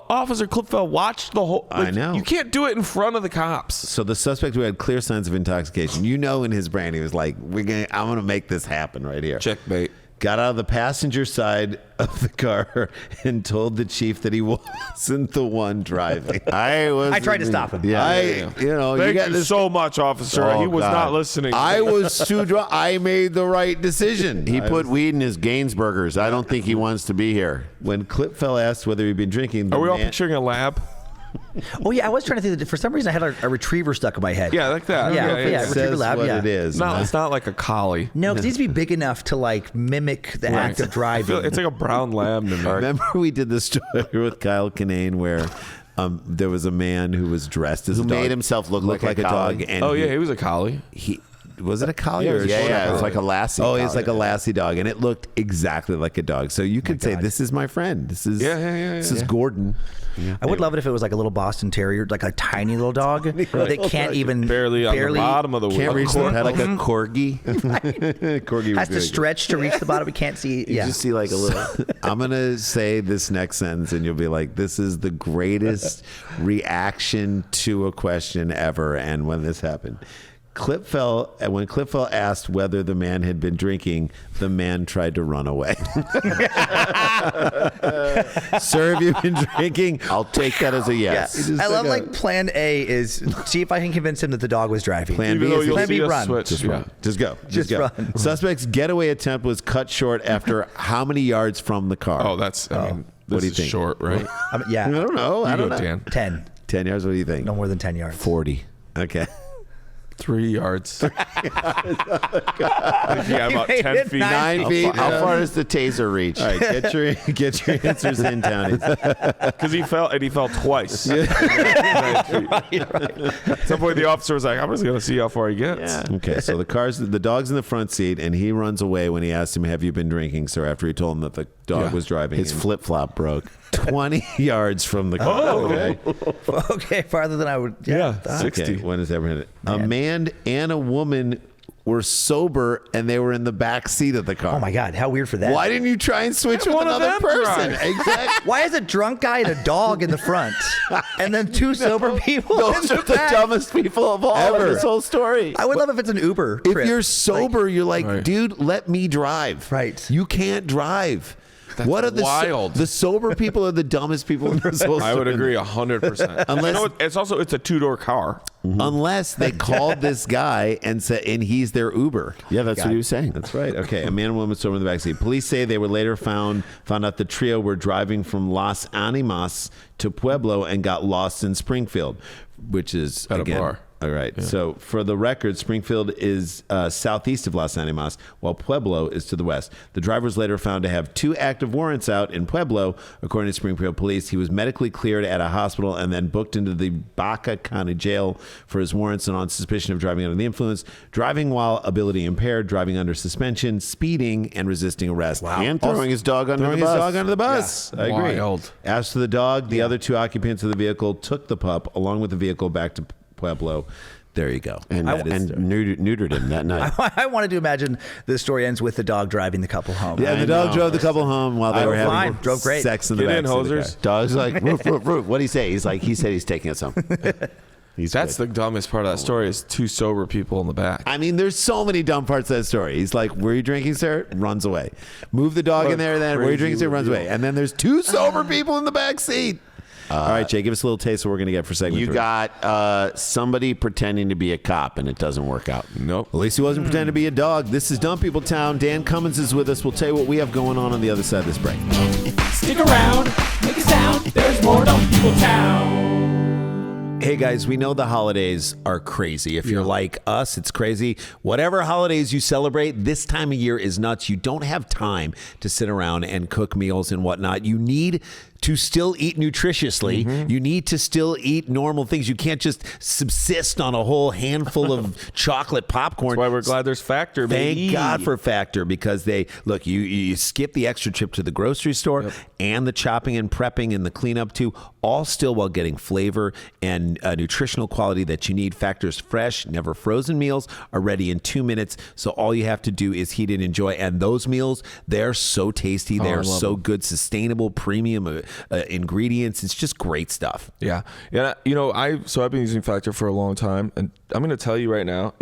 Officer Klipfel watched the whole. I know. You can't do it in front of the cops. So the suspect who had clear signs of intoxication, you know, in his brain, he was like, I'm going to make this happen right here. Checkmate. Got out of the passenger side of the car and told the chief that he wasn't the one driving. I tried to stop him. Thank you so much, officer. Oh, he was God. not listening. I was too drunk. I made the right decision. He put weed in his Gainsburgers. I don't think he wants to be here. When Klipfel asked whether he'd been drinking, the Are we all man- picturing a lab? Oh yeah, I was trying to think. For some reason, I had a retriever stuck in my head. Yeah, like that. Yeah, yeah. It retriever says lab. what Yeah, it is. It's not like a collie. No, because it needs to be big enough to like mimic the act of driving. It's like a brown lab to me. Remember we did the story with Kyle Kinane where there was a man who was dressed as a dog. made himself look like a dog. collie. And Oh yeah, he was a collie. he was it a collie or a Yeah, short yeah. It was collie? like a lassie. Oh, he's like a lassie dog, and it looked exactly like a dog. So you could say, God. "This is my friend. This is This is yeah. Gordon." I would love it if it was like a little Boston Terrier, like a tiny little dog that can't even Barely on the bottom of the wheel. Can't reach the pedal. like a corgi. Corgi has was to stretch to reach the bottom. It can't see. You Yeah. just see like a little. I'm gonna say this next sentence, and you'll be like, "This is the greatest reaction to a question ever." And when this happened, when Klipfel asked whether the man had been drinking, the man tried to run away. Sir, have you been drinking? I'll take that as a yes. Yeah. I love like plan A is see if I can convince him that the dog was driving. Plan B Even though is you'll Plan B, see us run. switch. Just yeah. run. Just go. Just go. run. Suspect's getaway attempt was cut short after how many yards from the car? Oh, that's. I mean, What this do you is think? short, right? Yeah. I don't know. I You don't go, know. Dan. 10. 10 yards. What do you think? No more than 10 yards. 40. Okay. 3 yards. Yeah, about 10 feet. 9 feet. How far does the taser reach? All right, get your answers in, Townies. Because he fell twice. At some point, the officer was like, "I'm just going to see how far he gets." Okay, so the dog's in the front seat, and he runs away when he asked him, "Have you been drinking, sir?" After he told him that the dog was driving. His flip flop broke. 20 yards from the car. Oh, okay. Okay, farther than I would. Yeah, 60. Okay, when has ever hit? A man and a woman were sober, and they were in the back seat of the car. Oh my God, how weird for that. Why didn't you try and switch with one of another them person? drive. Exactly. Why is a drunk guy and a dog in the front, and then 2 sober people Those in are the the back? dumbest people of all Ever. in this whole story. I would love if it's an Uber If trip. you're sober, you're like, Right. dude, let me drive. Right. You can't drive. That's what are the wild. The sober people are the dumbest people in this whole story. I would agree 100%. Unless- it's a 2-door car. Unless they called this guy and said, and he's their Uber. Yeah, that's what he was saying. That's right. Okay, a man and woman sober in the backseat. Police say they were later found out the trio were driving from Las Animas to Pueblo and got lost in Springfield, which is At a again, bar. All right. So for the record, Springfield is southeast of Las Animas, while Pueblo is to the west. The driver was later found to have 2 active warrants out in Pueblo, according to Springfield police. He was medically cleared at a hospital and then booked into the Baca County Jail for his warrants and on suspicion of driving under the influence, driving while ability impaired, driving under suspension, speeding, and resisting arrest. Wow. And throwing his dog under Throwing the his bus. dog under the bus. I agree. Wild. As for the dog, the other 2 occupants of the vehicle took the pup along with the vehicle back to Pueblo. There you go. And neutered him that night. I wanted to imagine the story ends with the dog driving the couple home. Yeah, the dog drove the couple home while they were having fine. Drove great. sex in the Get back in, seat of the hosers. car. Dog's like, roof, roof, roof. What'd he say? He said he's taking us home. That's the dumbest part of that story is 2 sober people in the back. I mean, there's so many dumb parts of that story. He's like, "Were you drinking, sir?" Runs away. Move the dog in there, then. "Were you drinking, sir?" Runs away. And then there's 2 sober people in the back seat. All right, Jay, give us a little taste of what we're going to get for segment You 3. got somebody pretending to be a cop, and it doesn't work out. Nope. At least he wasn't pretending to be a dog. This is Dumb People Town. Dan Cummins is with us. We'll tell you what we have going on the other side of this break. Stick around, make a sound. There's more Dumb People Town. Hey guys, we know the holidays are crazy. If you're like us, it's crazy. Whatever holidays you celebrate, this time of year is nuts. You don't have time to sit around and cook meals and whatnot. You need to still eat nutritiously. You need to still eat normal things. You can't just subsist on a whole handful of chocolate popcorn. That's why we're glad there's Factor, baby. Thank God for Factor, because they look, you skip the extra trip to the grocery store and the chopping and prepping and the cleanup too, all still while getting flavor and nutritional quality that you need. Factor's fresh, never frozen meals are ready in 2 minutes. So all you have to do is heat and enjoy. And those meals, they're so tasty. They're so good, sustainable, premium ingredients. It's just great stuff. Yeah. Yeah. I've been using Factor for a long time, and I'm going to tell you right now,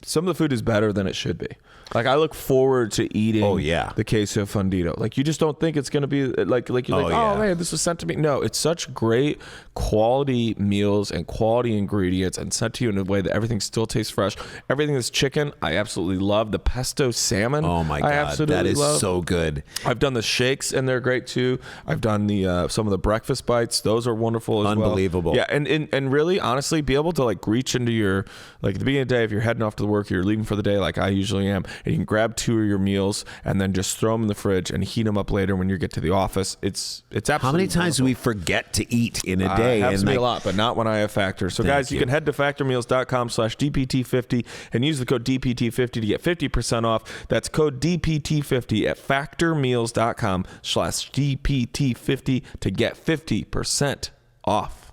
some of the food is better than it should be. Like, I look forward to eating the queso fundido. Like, you just don't think it's going to be like you're oh man, this was sent to me. No, it's such great quality meals and quality ingredients and sent to you in a way that everything still tastes fresh. Everything that's chicken, I absolutely love. The pesto salmon, Oh my God, I absolutely that is love. so good. I've done the shakes and they're great too. I've done the some of the breakfast bites. Those are wonderful as Unbelievable. well. Yeah, and really, honestly, be able to like reach into your, like at the beginning of the day, if you're heading off to the work, you're leaving for the day, like I usually am, and you can grab 2 of your meals and then just throw them in the fridge and heat them up later when you get to the office. It's absolutely How many times do we forget to eat in a day? It happens to And me a lot, but not when I have Factor. So guys, you can head to factormeals.com/DPT50 and use the code DPT50 to get 50% off. That's code DPT50 at factormeals.com/DPT50 to get 50% off.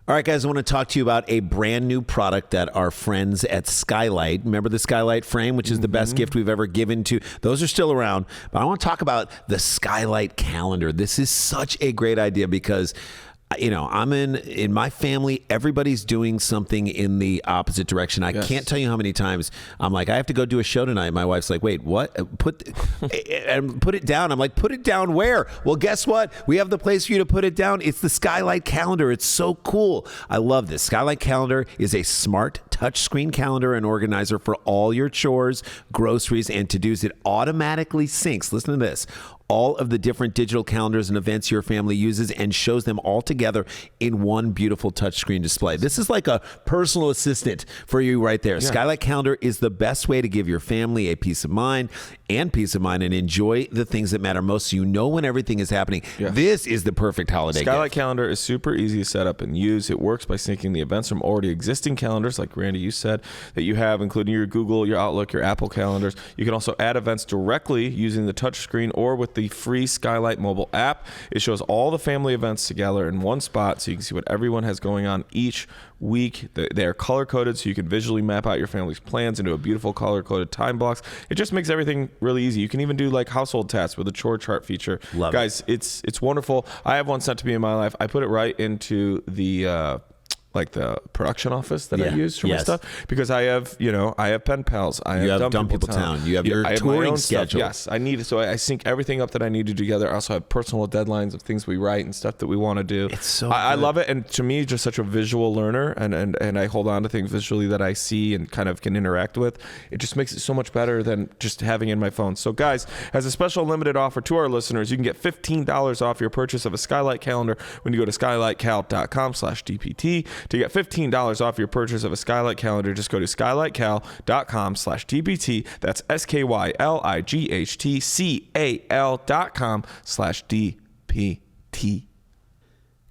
All right, guys, I want to talk to you about a brand new product that our friends at Skylight, remember the Skylight frame, which is the best gift we've ever given to, those are still around, but I want to talk about the Skylight calendar. This is such a great idea because I'm in my family, everybody's doing something in the opposite direction. I can't tell you how many times I'm like, I have to go do a show tonight. My wife's like, wait, what? Put it down. I'm like, put it down where? Well, guess what? We have the place for you to put it down. It's the Skylight calendar. It's so cool. I love this. Skylight calendar is a smart touchscreen calendar and organizer for all your chores, groceries, and to-dos. It automatically syncs. Listen to this. all of the different digital calendars and events your family uses and shows them all together in one beautiful touchscreen display. This is like a personal assistant for you right there. Skylight Calendar is the best way to give your family a peace of mind and enjoy the things that matter most, so you know when everything is happening. This is the perfect holiday Skylight gift. Calendar is super easy to set up and use. It works by syncing the events from already existing calendars, like Randy, you said, that you have, including your Google, your Outlook, your Apple calendars. You can also add events directly using the touchscreen or with the free Skylight mobile app. It shows all the family events together in one spot, so you can see what everyone has going on each week. They are color-coded, so you can visually map out your family's plans into a beautiful color-coded time blocks. It just makes everything really easy. You can even do like household tasks with a chore chart feature. Guys, it's wonderful. I have one sent to me in my life. I put it right into the like the production office that I use for my stuff, because I have pen pals. I have Dumb People Town. You have your touring schedule. Yes, I sync everything up that I need to do together. I also have personal deadlines of things we write and stuff that we want to do. It's so I love it, and to me, just such a visual learner, and I hold on to things visually that I see and kind of can interact with. It just makes it so much better than just having it in my phone. So guys, as a special limited offer to our listeners, you can get $15 off your purchase of a Skylight calendar when you go to skylightcal.com/DPT. To get $15 off your purchase of a Skylight calendar, just go to skylightcal.com/DPT. That's SKYLIGHTCAL.com/DPT.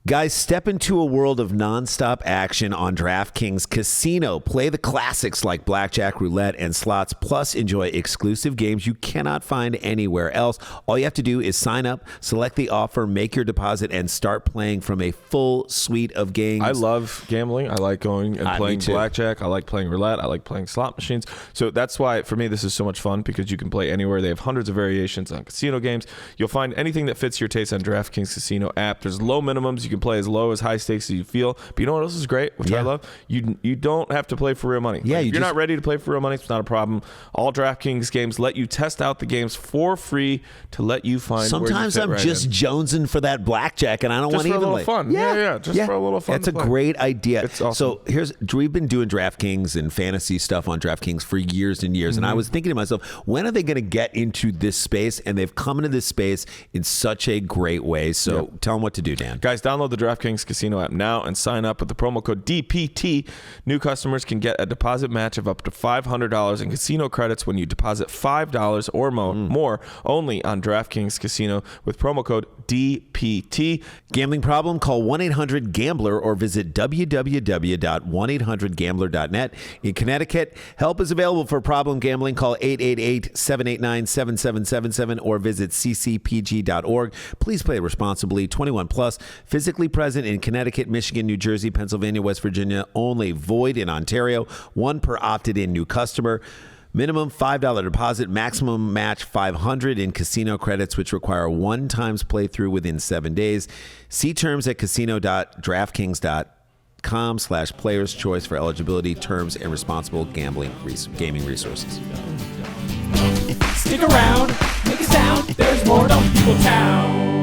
Guys, step into a world of nonstop action on DraftKings Casino. Play the classics like blackjack, roulette, and slots, plus enjoy exclusive games you cannot find anywhere else. All you have to do is sign up, select the offer, make your deposit, and start playing from a full suite of games. I love gambling. I like going and playing blackjack. I like playing roulette. I like playing slot machines. So that's why, for me, this is so much fun, because you can play anywhere. They have hundreds of variations on casino games. You'll find anything that fits your taste on DraftKings Casino app. There's low minimums. You can play as low as high stakes as you feel. But you know what else is great, which I love? You don't have to play for real money. Yeah, if you're not ready to play for real money, it's not a problem. All DraftKings games let you test out the games for free to let you find Sometimes where you I'm just jonesing for that blackjack, and I don't want to even for a little fun. Yeah, just for a little fun. That's a great idea. It's awesome. So we've been doing DraftKings and fantasy stuff on DraftKings for years and years, and I was thinking to myself, when are they going to get into this space? And they've come into this space in such a great way. So tell them what to do, Dan. Guys, download the DraftKings Casino app now and sign up with the promo code DPT. New customers can get a deposit match of up to $500 in casino credits when you deposit $5 or more only on DraftKings Casino with promo code DPT. Gambling problem? Call 1-800-GAMBLER or visit www.1800gambler.net. In Connecticut, help is available for problem gambling. Call 888-789-7777 or visit ccpg.org. Please play responsibly. 21 plus. Physically present in Connecticut, Michigan, New Jersey, Pennsylvania, West Virginia. Only. Void in Ontario. One per opted-in new customer. Minimum $5 deposit, maximum match $500 in casino credits, which require one times playthrough within 7 days. See terms at casino.draftkings.com/players choice for eligibility, terms, and responsible gaming resources. Stick around, make a sound, there's more Dumb People Town.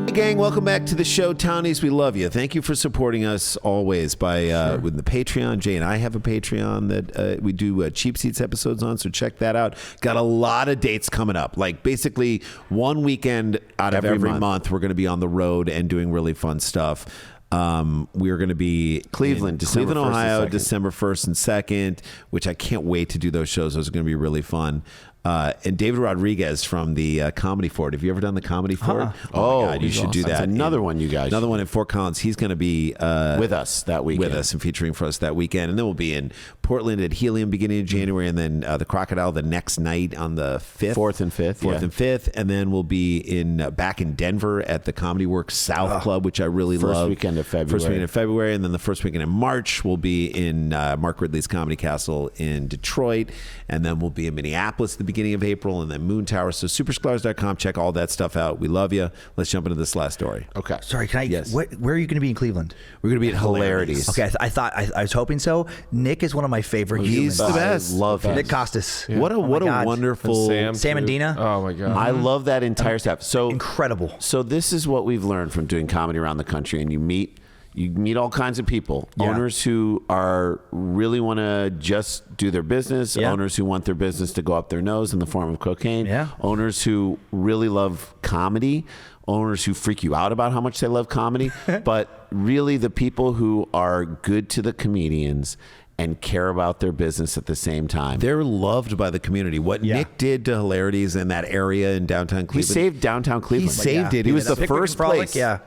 Hey gang, welcome back to the show, Townies. We love you. Thank you for supporting us always by with the Patreon. Jay and I have a Patreon that we do Cheap Seats episodes on, so check that out. Got a lot of dates coming up. Like basically one weekend out of every month, we're going to be on the road and doing really fun stuff. We're going to be Cleveland, Ohio, December 1st and 2nd, which I can't wait to do those shows. Those are going to be really fun. And David Rodriguez from the Comedy Fort. Have you ever done the Comedy Fort? Oh, my God, you should do that. That's another one, you guys. Another one in Fort Collins. He's going to be with us that weekend. With us and featuring for us that weekend. And then we'll be in Portland at Helium beginning of January, and then the Crocodile the next night on the 5th. 4th and 5th. 4th and 5th. And then we'll be back in Denver at the Comedy Works South Club, which I really love. First weekend of February. And then the first weekend in March, we'll be in Mark Ridley's Comedy Castle in Detroit. And then we'll be in Minneapolis at the beginning of April, and then Moon Tower. So supersklars.com. Check all that stuff out. We love you. Let's jump into this last story. Okay. Sorry, can I? Yes. Where are you going to be in Cleveland? We're going to be at Hilarities. Okay, I was hoping so. Nick is one of my favorite humans. He's the best. I love him. Nick Costas. What a God. wonderful Sam and Dina. Oh my God. I love that entire staff. So Incredible. So this is what we've learned from doing comedy around the country, and you meet You meet all kinds of people. Yeah. Owners who are really want to just do their business. Yeah. Owners who want their business to go up their nose in the form of cocaine. Yeah. Owners who really love comedy. Owners who freak you out about how much they love comedy. But really the people who are good to the comedians and care about their business at the same time. They're loved by the community. What Nick did to Hilarities in that area in downtown Cleveland. He saved downtown Cleveland. He saved it. He was the Pickwick first and Frolic, place. yeah.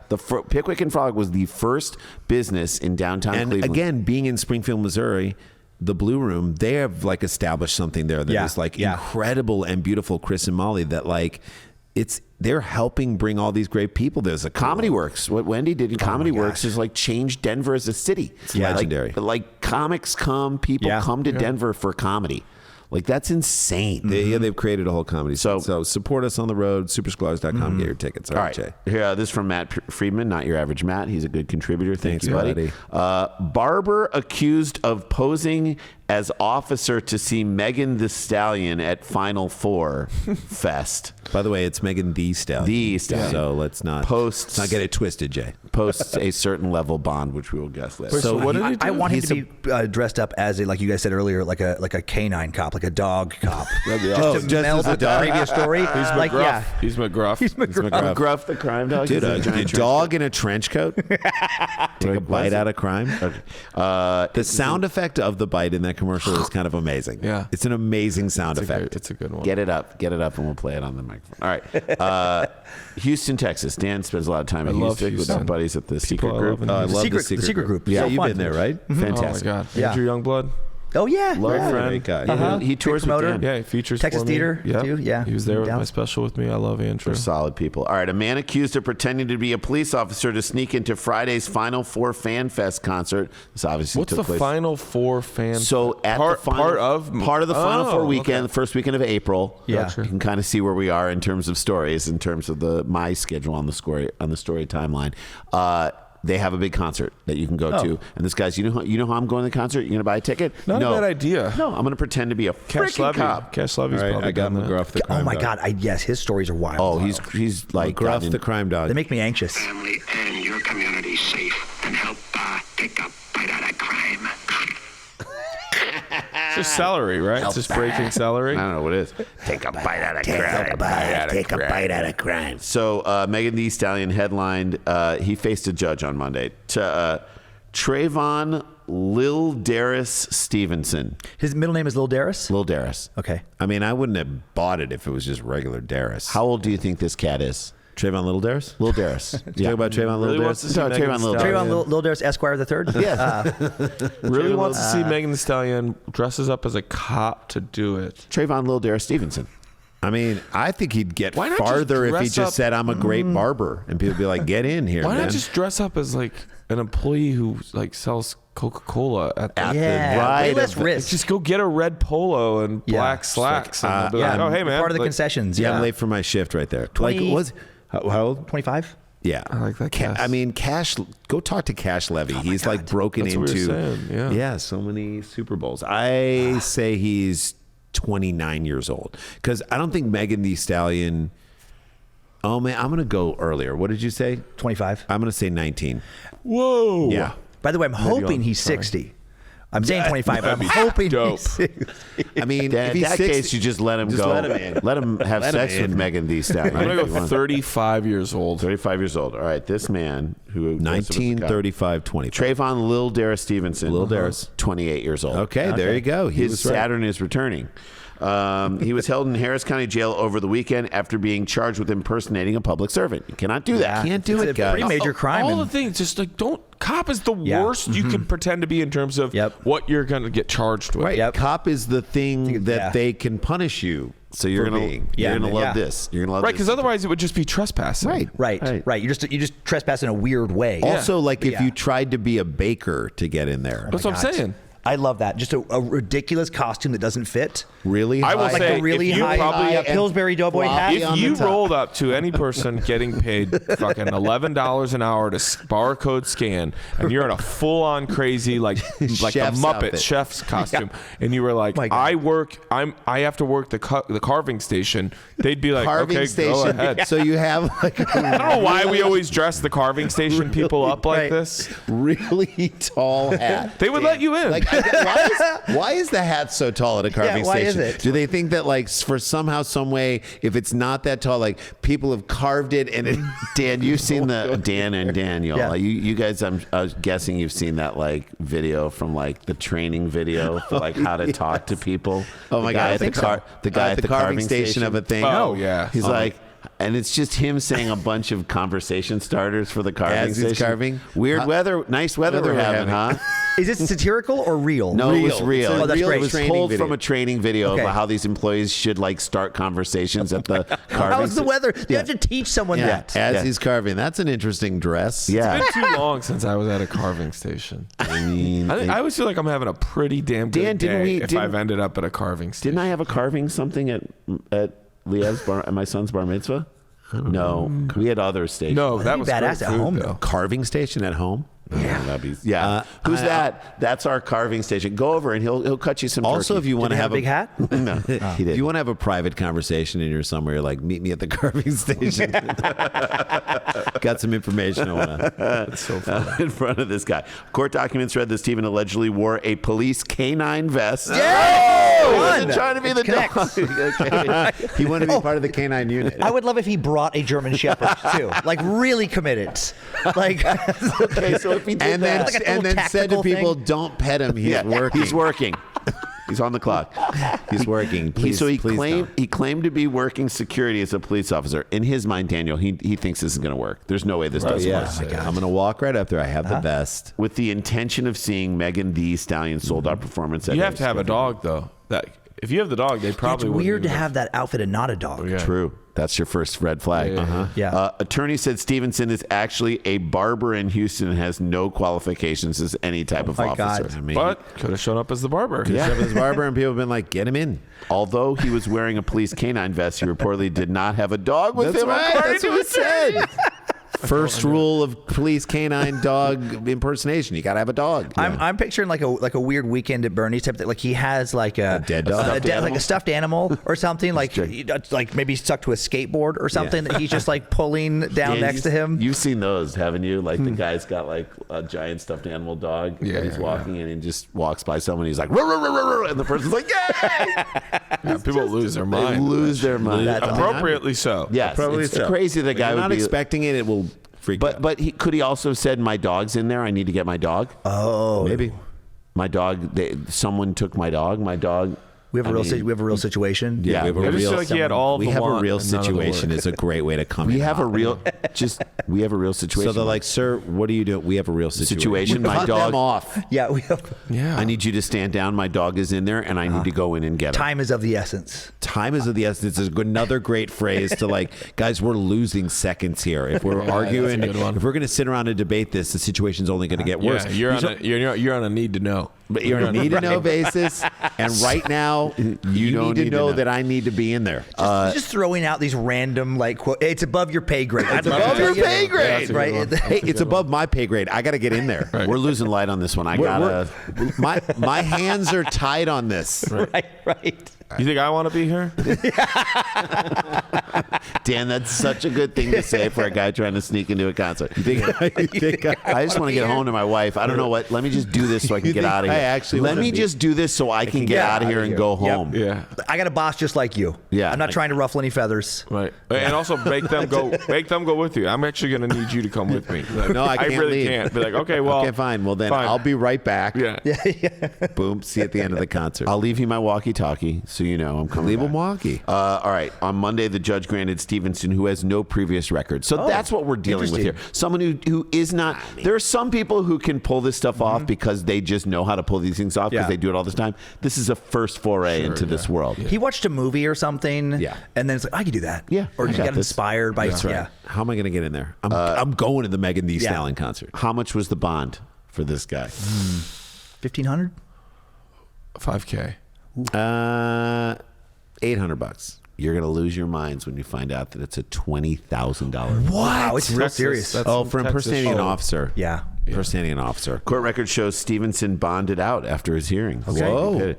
Pickwick and Frolic was the first business in downtown And Cleveland. again, being in Springfield, Missouri, the Blue Room, they have like established something there that is like incredible and beautiful. Chris and Molly, that like they're helping bring all these great people. There's a Comedy Works. What Wendy did in Comedy Works is like change Denver as a city. It's legendary. Like comics come, people come to Denver for comedy. Like that's insane. They've created a whole comedy scene. So support us on the road. Superscholars.com. Get your tickets. All right, Jay. Here, this is from Matt Friedman, not your average Matt. He's a good contributor. Thank Thanks, you, buddy. Barber accused of posing as officer to see Megan Thee Stallion at Final Four Fest. By the way, it's Megan Thee Stallion. Thee Stallion. So let's not get it twisted, Jay. Posts a certain level bond, which we will guess later. So what did he do? I want him to be dressed up as like you guys said earlier, like a canine cop, like a dog cop. Just to meld as a with the dog? previous story. He's Like, McGruff. He's McGruff. He's McGruff. Gruff the crime dog. Dude, Is it a giant dog in a trench coat? Take a bite out of crime? The sound effect of the bite in that commercial is kind of amazing. Yeah. It's an amazing sound effect. It's a good one. Get it up, and we'll play it on the microphone. All right, Houston, Texas. Dan spends a lot of time in love Houston with our Houston. buddies at the Secret I love Group. in I Houston. love The secret group. Yeah, So you've fun. been there, right? Fantastic. Oh my God, Yeah. Andrew Youngblood. Oh yeah. Love yeah. friend. Great guy. He tours with promoter. Dan. Yeah, he features Texas for me. Theater, Yep. too, yeah. He was there with Down. my special with me. I love Andrew. They're solid people. All right, a man accused of pretending to be a police officer to sneak into Friday's Final Four Fan Fest concert. This obviously What's took the place. Final Four fan? So at part, the final, part of the Final Four weekend, okay. the first weekend of April. Yeah. Gotcha. You can kind of see where we are in terms of stories, in terms of my schedule on the story timeline. They have a big concert that you can go to, and this guy's. You know how I'm going to the concert. You're going to buy a ticket? Not no. a bad idea. No, I'm going to pretend to be a Cash freaking Levy. cop. Cash Levy's All right, probably I got done that. McGruff the crime Oh my dog. God. Yes, his stories are wild. Oh, he's like McGruff the crime dog. They make me anxious. Family and your community safe and help take a bite out of crime. It's just celery, right? It's just breaking celery. I don't know what it is. Take a bite out of crime. Take a bite out of crime. So Megan Thee Stallion headlined. He faced a judge on Monday. Trayvon Lil Darris Stevenson. His middle name is Lil Darris? Lil Darris. Okay. I mean, I wouldn't have bought it if it was just regular Darris. How old do you think this cat is? Trayvon Little Darris? Lil Darris. Talk about Trayvon Little Really wants Darris? to see No, Megan Trayvon Thee Lil Stallion. Trayvon Lil Darris Esquire the third? Yes. Really wants to see Megan Thee Stallion dresses up as a cop to do it. Trayvon Lil Darris Stevenson. I mean, I think he'd get Why not just farther if he dress just up- said, I'm a great barber. And people would be like, get in here, Why man. not just dress up as like an employee who like sells Coca-Cola at the Yeah. right Way less of the- risk. Just go get a red polo and Yeah. black slacks. And they'll be yeah. like, oh, hey, man. Part of the like, concessions. Yeah, Yeah. I'm late for my shift right there. 20 Like, was how old? 25? Yeah. I like that guess. I mean, go talk to Cash Levy. He's like broken That's what we into were saying, yeah. so many Super Bowls. I say he's 29 years old because I don't think Megan Thee Stallion. Oh man, I'm gonna go earlier. What did you say? 25. I'm gonna say 19. Whoa. Yeah. By the way, I'm hoping he's 60. I'm saying 25, but I'm hoping dope. he's 60. I mean, In if he's that 60, case, you just let him just go. let him in. Let him have Let him sex with in. Megan Thee Stallion. I'm going If to you go want. 35 years old. 35 years old. All right, this man who 1935, 25. Trayvon Lil Darris Stevenson. Lil Darris. 28 years old. Okay, there you go. He His was right. Saturn is returning. He was held in Harris County Jail over the weekend after being charged with impersonating a public servant. You cannot do that. Can't do It's it, a guys. pretty major crime. All and- the things, just like cop is the Yeah. worst you can pretend to be in terms of Yep. what you're going to get charged with. Right. Yep. Cop is the thing that Yeah. they can punish you. So you're for gonna being. you're gonna love Yeah. this. You're gonna love Right, this. because otherwise it would just be trespassing. Right. Right. You just trespass in a weird way. Also, like if Yeah. you tried to be a baker to get in there. That's what I'm saying. I love that. Just a ridiculous costume that doesn't fit. Really? I will Like say, a really if you high probably- Pillsbury Doughboy hat. If you rolled up to any person getting paid fucking $11 an hour to barcode scan, and you're in a full-on crazy like a Chef's Muppet outfit. chef's costume, and you were like, My God. I have to work the carving station, they'd be like, Carving okay, station. go ahead. So you have like I don't know why we always dress the carving station people up like Right. this. really tall hat. They would let you in. Like, why is the hat so tall at a carving why is station? it? Do they think that like for somehow, some way, if it's not that tall, like people have carved it and it, Dan, you've seen the Dan and Daniel. Yeah. You guys, I was guessing you've seen that like video from like the training video for like how to talk to people. Oh my The guy God, at the guy at the carving station of a thing. Oh, yeah. He's like, and it's just him saying a bunch of conversation starters for the carving As he's station. carving? Weird weather, nice weather we're having, huh? Is it satirical or real? No, it was real. Oh, that's It great. was Training pulled video. from a training video Okay. about how these employees should like start conversations at the carving. How's the weather? You have to teach someone Yeah, that. as Yeah. he's carving. That's an interesting dress. Yeah. It's been too long since I was at a carving station. I mean, I always feel like I'm having a pretty damn good Dan, didn't day we- if didn't- I've ended up at a carving station. didn't I have a carving something at Liev's bar at my son's bar mitzvah? No, we had other stations. No, that That'd was be badass great at food, home, though. though. Carving station at home. Yeah. Who's that? That's our carving station. Go over and he'll cut you some. Also, turkey. if you want Did to they have have a big hat? no, he If did. you want to have a private conversation and you're somewhere, you're like, meet me at the carving station. Got some information I want to. That's so funny. In front of this guy. Court documents read that Stephen allegedly wore a police canine vest. Yeah! He wasn't One. trying to be the Connects. dog. Okay. He wanted to be part of the canine unit. I would love if he brought a German Shepherd too, like really committed, like. Okay, so if he did And then, that, Like a and little then said to tactical people, thing. "Don't pet him. He's yeah, working. He's working. He's on the clock. He's working. Please, he please claimed don't." he claimed to be working security as a police officer. In his mind, Daniel, he thinks this is going to work. There's no way this doesn't Yeah, work. I'm gonna walk right up there. I have the vest. With the intention of seeing Megan Thee Stallion sold out performance. At You have to have a dog, though. That if you have the dog, they It's probably wouldn't weird to even- have that outfit and not a dog. Yeah. True. That's your first red flag. Yeah. Attorney said Stevenson is actually a barber in Houston and has no qualifications as any type of my officer. God. I mean, But could have shown up as the barber. yeah. His barber and people have been like, "Get him in." Although he was wearing a police canine vest, he reportedly did not have a dog with That's him. right. according That's to what it his attorney. said. First rule of police canine dog impersonation: you gotta have a dog. I'm picturing like a weird Weekend at Bernie's type thing. Like he has like a dead dog? like a stuffed animal or something. like maybe stuck to a skateboard or something that he's just like pulling down Dan, next to him. You've seen those, haven't you? Like the guy's got like a giant stuffed animal dog. Yeah, and he's yeah, walking and he just walks by someone. He's like, "Ruh, ruh, ruh, ruh, ruh," and the person's like, "Yay!" Yeah, people lose their They mind. lose their mind. That's Appropriately so. Yes, Probably it's so. crazy the If guy you're would not be expecting it. It will freak. out. But could he also have said, "My dog's in there. I need to get my dog." Maybe. My dog. Someone took my dog. My dog. We have a real situation. Yeah, we have a I just real. feel like he had all we the have a want real and none of the situation. work. Is a great way to come. We in have a hot. real. We have a real situation. So they're like, "Sir, what are you doing?" We have a real situation. My Cut dog- them off. Yeah, we have, Yeah. I need you to stand down. My dog is in there, and I need to go in and get him. time is of the essence. Time is of the essence. Is another great phrase to like, guys. We're losing seconds here. If we're arguing, that's a good one. if we're going to sit around and debate this, the situation's only going to get worse. Yeah, you're on a need to know. But you're on a need to know basis, and right now you don't need to need to know know. that I need to be in there. Just throwing out these random like quote. It's above your pay grade. I'd love above to your tell you pay that. grade. That's a good right? one. Hey, it's above my pay grade. I got to get in there. Right. We're losing light on this one. I gotta. My hands are tied on this. right. You think I want to be here? Dan, that's such a good thing to say for a guy trying to sneak into a concert. You think I just want to get home to my wife. I don't know what. Let me just do this so I can You get think out of here. I actually Let wanna me be- just do this so I can get out of here and go Yep. home. Yeah. I got a boss just like you. Yeah. I'm not trying to ruffle any feathers. Right. And also make them go with you. I'm actually going to need you to come with me. Like, No, I can't really leave. can't. Be like, okay, well. Okay, fine. Well, then fine. I'll be right back. Yeah. Boom. See you at the end of the concert. I'll leave you my walkie-talkie so you know I'm coming. leave back. him walkie. All right. On Monday, the judge granted Stevenson, who has no previous record. So that's what we're dealing with here. Someone who is not. There are some people who can pull this stuff off because they just know how to pull these things off because Yeah. they do it all the time. This is a first foray into this world. He watched a movie or something. Yeah. And then it's like, I could do that. Yeah, Or I just got got this. inspired by. That's right. Yeah. How am I going to get in there? I'm going to the Megan Thee Stallion concert. How much was the bond for this guy? 1,500. $5K. $800. You're gonna lose your minds when you find out that it's a $20,000. Wow, it's real serious. For impersonating an officer. Yeah. Impersonating an officer. Court record shows Stevenson bonded out after his hearing. Okay. Whoa.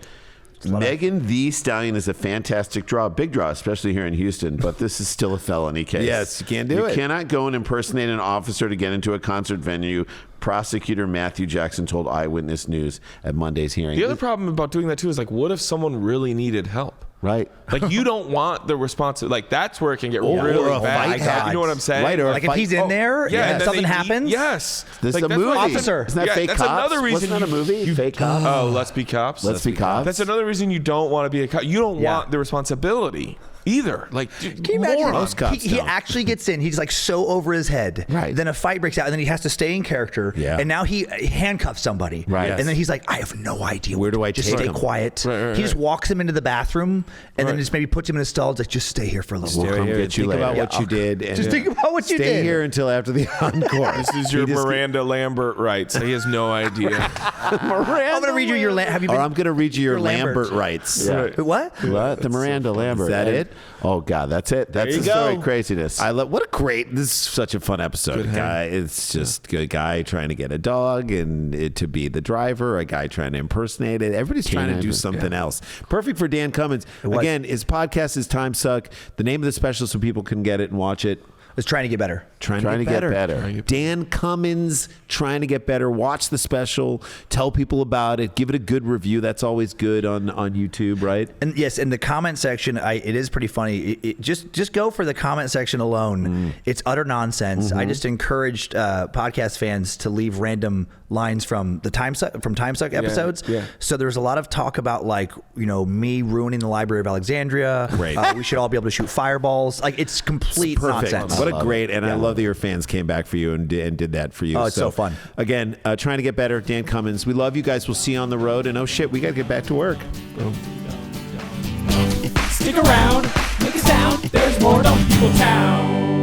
Megan Thee Stallion is a fantastic draw, big draw, especially here in Houston, but this is still a felony case. Yes, you can't do it. You cannot go and impersonate an officer to get into a concert venue. Prosecutor Matthew Jackson told Eyewitness News at Monday's hearing. The other problem about doing that too is like, what if someone really needed help? Right. Like you don't want the responsibility. Like that's where it can get really bad. You know what I'm saying? Right. Or like if he's in there, and something happens. Yes. This is like, a movie. Officer. Isn't that Fake that's Cops? another reason. Wasn't that a movie? Fake Cops. Oh, Let's Be Cops. Let's Be Cops. That's another reason you don't want to be a cop. You don't want the responsibility either. Like, can you imagine? Most cops he don't. actually gets in. He's like so over his head. Right. Then a fight breaks out, and then he has to stay in character. Yeah. And now he handcuffs somebody. Right. And then he's like, I have no idea. Where do I just take stay him? quiet. Right. He just walks him into the bathroom, and then just maybe puts him in a stall. It's like, just stay here for a little We'll while. come get you Think later. about what you did. And Just think about what you stay did. here until after the encore. This is your Miranda Lambert rights. He has no idea. I'm gonna read you your. Have you Or been? I'm going to read you your Lambert. Lambert rights. What? What? The Miranda Lambert. Is that it? Oh, God. That's it. That's you the story. go. Craziness. I love. What a great. This is such a fun episode. It's just a guy trying to get a dog and it to be the driver. A guy trying to impersonate it. Everybody's trying to do something else. Perfect for Dan Cummins. Again, his podcast is Time Suck. The name of the special so people can get it and watch it. Is trying to get better. Trying to get better. Dan Cummins, trying to get better. Watch the special. Tell people about it. Give it a good review. That's always good on YouTube, right? And yes, in the comment section, it is pretty funny. Just go for the comment section alone. It's utter nonsense. I just encouraged podcast fans to leave random lines from the Time Suck episodes. Yeah. So there's a lot of talk about me ruining the Library of Alexandria. Right. We should all be able to shoot fireballs. Like it's complete Perfect. nonsense. What a great, and I love that your fans came back for you and did that for you. Oh, it's so fun. Again, trying to get better, Dan Cummins. We love you guys. We'll see you on the road. And oh shit, we got to get back to work. Stick around, make a sound. There's more Dumb People Town.